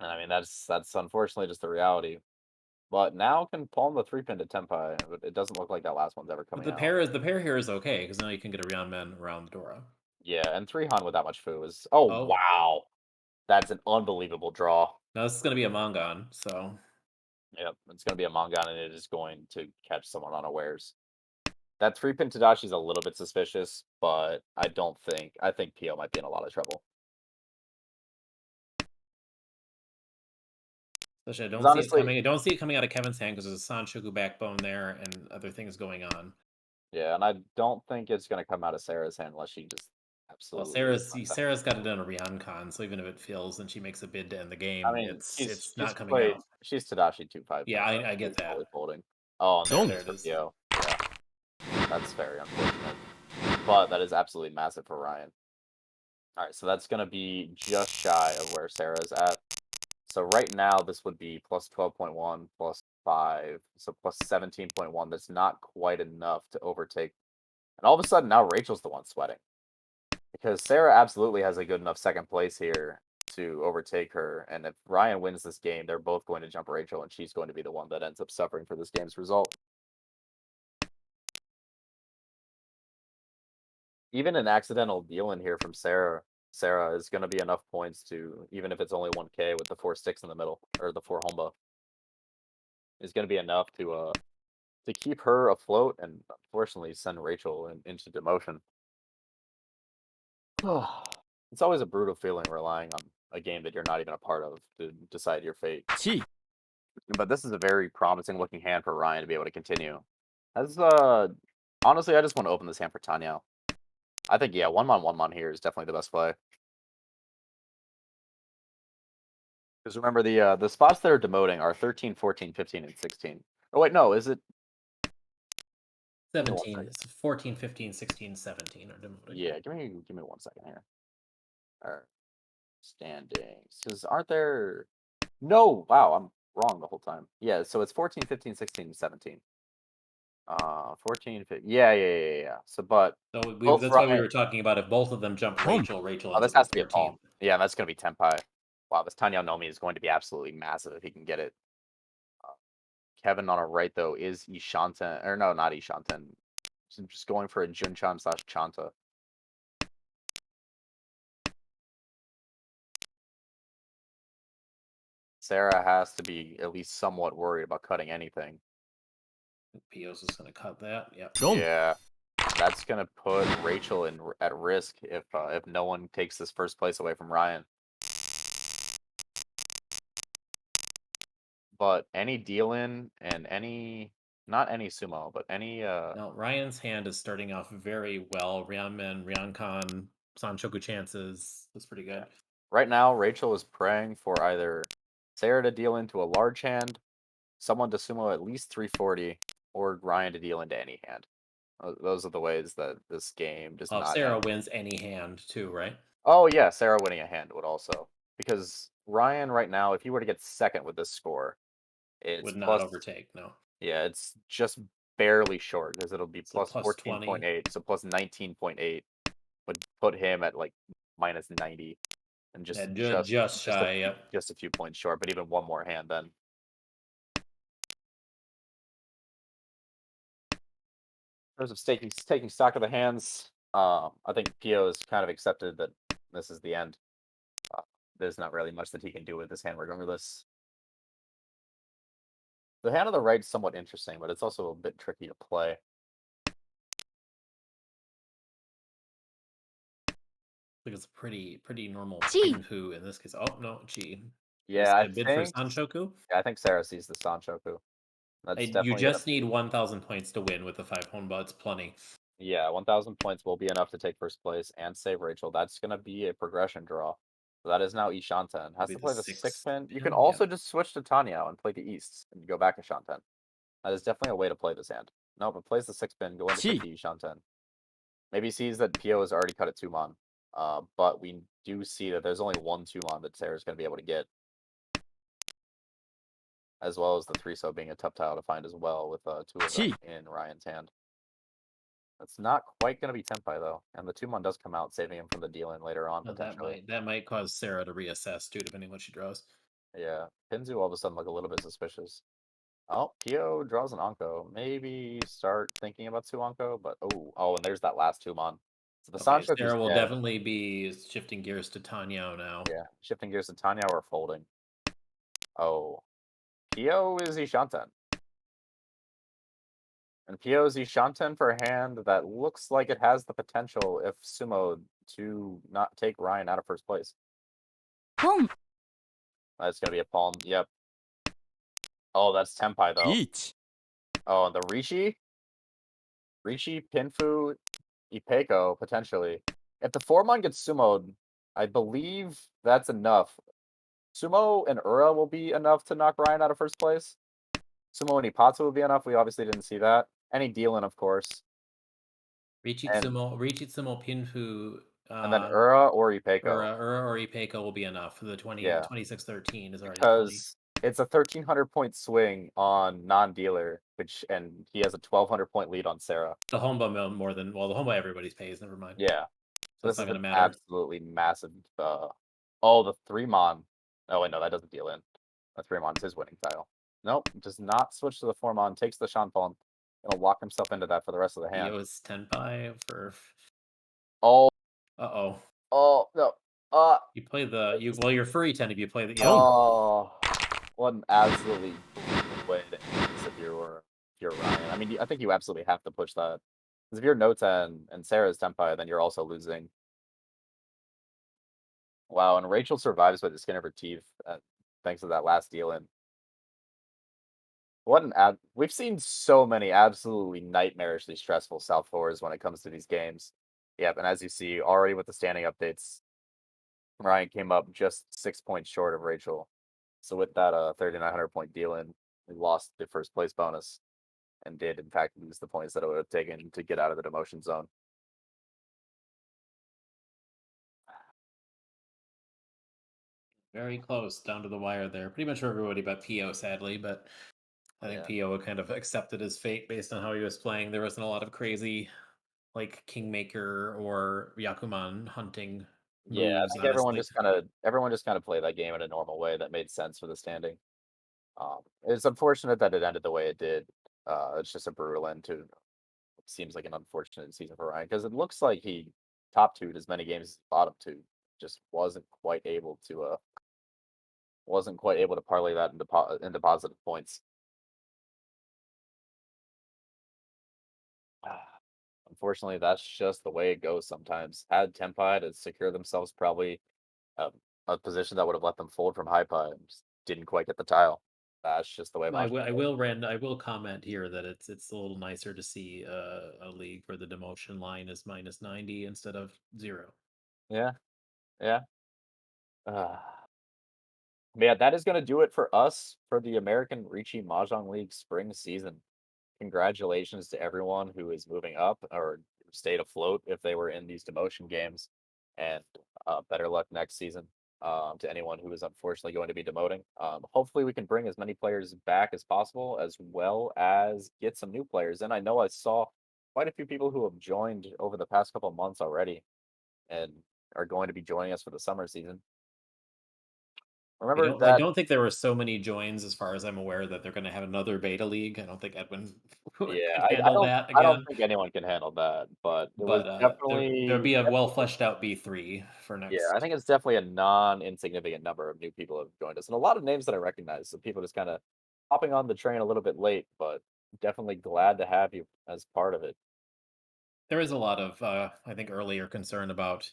I mean, that's unfortunately just the reality. But now can palm the 3-pin to Tenpai, but it doesn't look like that last one's ever But coming the out. pair here is okay because now you can get a Ryanmen around the Dora. Yeah, and 3-Han with that much Fu is. Oh, Oh. wow. That's an unbelievable draw. Now this is going to be a Mongon, so. Yep, it's going to be a Mongon, and it is going to catch someone unawares. That 3-pin Tadashi is a little bit suspicious, but I think Pio might be in a lot of trouble. Especially, I don't see it coming out of Kevin's hand because there's a Sanshoku backbone there and other things going on. Yeah, and I don't think it's going to come out of Sarah's hand unless she just Well, absolutely. Sarah's got it on a Ryancon, so even if it fails and she makes a bid to end the game, I mean, it's not coming out. She's Tadashi 2-5. Yeah, I get She's that. fully folding. Oh, and there it is. Yeah, that's very unfortunate, but that is absolutely massive for Ryan. All right, so that's going to be just shy of where Sarah's at. So right now, this would be plus 12.1, plus 5, so plus 17.1. That's not quite enough to overtake. And all of a sudden, now Rachel's the one sweating. Because Sarah absolutely has a good enough second place here to overtake her. And if Ryan wins this game, they're both going to jump Rachel, and she's going to be the one that ends up suffering for this game's result. Even an accidental deal in here from Sarah is going to be enough points to, even if it's only 1K with the 4 sticks in the middle, or the 4 Homba, is going to be enough to keep her afloat and unfortunately send Rachel into demotion. It's always a brutal feeling relying on a game that you're not even a part of to decide your fate. But this is a very promising looking hand for Ryan to be able to continue. Honestly, I just want to open this hand for Tanya. I think, yeah, 1-mon here is definitely the best play. Because remember, the spots that are demoting are 13, 14, 15, and 16. Oh, wait, no, is it? 17, 14, 15, 16, 17 are demoting. Yeah, give me 1 second here. All right. Standings. Because aren't there... No, wow, I'm wrong the whole time. Yeah, so it's 14, 15, 16, and 17. 14, 15. Yeah. So, but So both that's why we Ryan. were talking about if both of them jump Boom. Rachel Oh, ends this up with has to be a 14. palm. Yeah, that's gonna be Tenpai. Wow, this Tanya Nomi is going to be absolutely massive if he can get it. Kevin on a right though is Ishanten, or no, not Ishanten. Just going for a Junchan / Chanta. Sarah has to be at least somewhat worried about cutting anything. Pio's just going to cut that. Yep. Dom. Yeah, that's gonna put Rachel at risk if no one takes this first place away from Ryan. But any deal in and not any sumo, but any Now, Ryan's hand is starting off very well. Ryanman, Ryankan, Sanchoku chances. That's pretty good. right now Rachel is praying for either Sarah to deal into a large hand, someone to sumo at least 340, or Ryan to deal into any hand. Those are the ways that this game does Oh, not Sarah end. wins any hand too, right? Oh yeah, Sarah winning a hand would also, because Ryan right now, if he were to get second with this score, it's Would not plus overtake, no. yeah, it's just barely short because it'll be So plus plus 20. 14.8, so plus 19.8 would put him at like minus 90, and Yeah, just just just a shy. few, Yep. just a few points short, but even one more hand then. In terms of taking stock of the hands, I think Pio has kind of accepted that this is the end. There's not really much that he can do with this hand regardless. The hand on the right is somewhat interesting, but it's also a bit tricky to play. I think it's a pretty normal Gee. Pinfu in this case. Oh no, gee. Yeah, I A bid for think Sanchoku. I think Sarah sees the Sanchoku. That's You definitely gonna just need 1,000 points to win with the 5 Honba. It's plenty. yeah, 1,000 points will be enough to take first place and save Rachel. That's gonna be a progression draw. So that is now Ishanten. Has Maybe to the play the six six pin. You can pin, also yeah. just switch to Tanya and play the East and go back to Shanten. That is definitely a way to play this hand. No, but plays the 6 pin, go into Gee. 50 Shanten. Maybe sees that Pio has already cut a 2-mon. But we do see that there's only one 2-mon that Sarah's gonna be able to get. As well as the 3-so being a tough tile to find as well with 2 of them in Ryan's hand. That's not quite going to be Tenpai though, and the 2-mon does come out, saving him from the deal in later on potentially. That might cause Sarah to reassess too, depending on what she draws. Yeah, Pinzu all of a sudden look a little bit suspicious. Oh, Pio draws an Anko. Maybe start thinking about 2 Anko, but oh, and there's that last 2-mon. So the Okay, Sanchoku's Sarah will dead. definitely be shifting gears to Tanya now. Yeah, shifting gears to Tanya or folding. Oh, Pio is Ishanten. And Pio is Ishanten for a hand that looks like it has the potential, if sumo, to not take Ryan out of first place. Pom. That's gonna be a palm. Yep. Oh, that's Tenpai though. Each. Oh, and the Rishi, Pinfu, Ipeko potentially. If the 4-mon gets sumoed, I believe that's enough. Sumo and Ura will be enough to knock Ryan out of first place. Sumo and Ipatsu will be enough. We obviously didn't see that. Any dealing, of course. Richitsumo, Pinfu, And then Ura or Ipeko. Ura or Ipeko will be enough. The 26-13 is already plenty. Because it's a 1,300 point swing on non-dealer, and he has a 1,200 point lead on Sarah. The Honba more than the Honba everybody's pays. Never mind. Yeah, so That's this not is gonna an matter. absolutely massive. Oh, the 3-mon. Oh wait, no, that doesn't deal in. The 3-mon is his winning tile. Nope, does not switch to the 4-mon. Takes the Shanpon. Gonna lock himself into that for the rest of the hand. Pio's Tenpai for. Oh. Oh No. You play well. You're furry 10 if you play the. Yeah. Oh, what an absolutely brutal way to end this if you're Ryan. I mean, I think you absolutely have to push that. Because if you're Nota and Sarah's Tenpai, then you're also losing. Wow, and Rachel survives by the skin of her teeth, thanks to that last deal in. What an we've seen so many absolutely nightmarishly stressful South fours when it comes to these games. Yep, and as you see already with the standing updates, Ryan came up just 6 points short of Rachel. So with that 3,900 point deal in, we lost the first place bonus and did in fact lose the points that it would have taken to get out of the demotion zone. Very close, down to the wire there. Pretty much for everybody but Pio, sadly, but I think Yeah. PO kind of accepted his fate based on how he was playing. There wasn't a lot of crazy, like Kingmaker or Yakuman hunting Yeah, I moves, think everyone honestly. just kind of played that game in a normal way that made sense for the standing. It's unfortunate that it ended the way it did. It's just a brutal end to what seems like an unfortunate season for Ryan because it looks like he top two'd as many games as he bottom two. Just wasn't quite able to parlay that into positive points. Unfortunately, that's just the way it goes sometimes. Had Tenpai to secure themselves probably um, a position that would have let them fold from high pie and just didn't quite get the tile. That's just the way I Mahjong will. I goes. will. Rand. I will comment here that it's a little nicer to see a league where the demotion line is -90 instead of 0. Yeah, yeah. Uh, yeah, that is going to do it for us for the American Ricci Mahjong League spring season. Congratulations to everyone who is moving up or stayed afloat if they were in these demotion games, and better luck next season to anyone who is unfortunately going to be demoting. Hopefully, we can bring as many players back as possible, as well as get some new players. And I know I saw quite a few people who have joined over the past couple of months already, and are going to be joining us for the summer season. Remember I that. don't think there were so many joins as far as I'm aware that they're going to have another beta league. I don't think Edwin Yeah, could handle that I don't again. think anyone can handle that, but it was But there'd be a well definitely fleshed out B3 for yeah, I next. think it's definitely a non-insignificant number of new people have joined us, and a lot of names that I recognize. So people just kind of hopping on the train a little bit late, but definitely glad to have you as part of it. There is a lot of I think earlier concern about,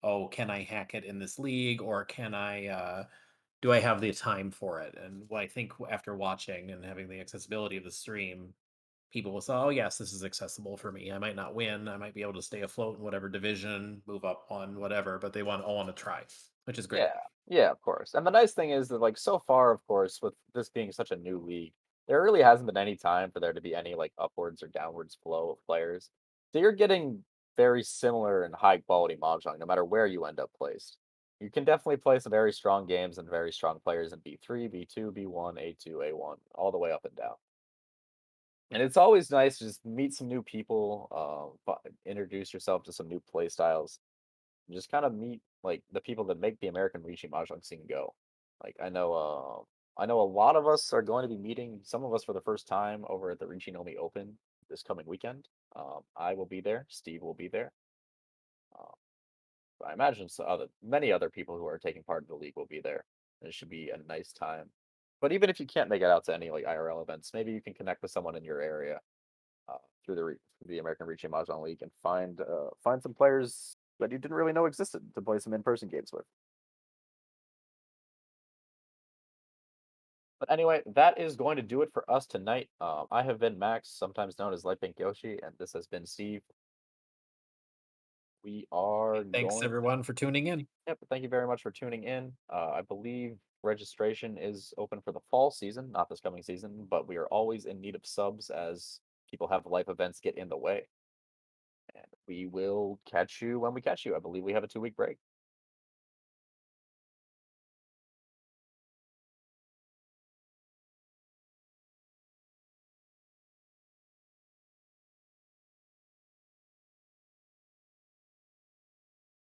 oh, can I hack it in this league, or can I do I have the time for it? And what I think after watching and having the accessibility of the stream, people will say, "Oh, yes, this is accessible for me. I might not win. I might be able to stay afloat in whatever division, move up on whatever, but they all want to try," which is great. Yeah, yeah, of course. And the nice thing is that, like, so far, of course, with this being such a new league, there really hasn't been any time for there to be any like upwards or downwards flow of players. So you're getting very similar and high quality mahjong, no matter where you end up placed. You can definitely play some very strong games and very strong players in B3, B2, B1, A2, A1, all the way up and down. And it's always nice to just meet some new people, introduce yourself to some new play styles, just kind of meet like the people that make the American Rishi Mahjong scene go. Like I know a lot of us are going to be meeting some of us for the first time over at the Rishi Nomi Open this coming weekend. I will be there. Steve will be there. Uh, I imagine many other people who are taking part in the league will be there. And it should be a nice time. But even if you can't make it out to any like IRL events, maybe you can connect with someone in your area through the American Rishi Mahjong League and find some players that you didn't really know existed to play some in-person games with. But anyway, that is going to do it for us tonight. I have been Max, sometimes known as Lightpink Yoshi, and this has been Steve. We are Thanks going. everyone for tuning in. Yep, thank you very much for tuning in. I believe registration is open for the fall season, not this coming season, but we are always in need of subs as people have life events get in the way. And we will catch you when we catch you. I believe we have a 2-week break.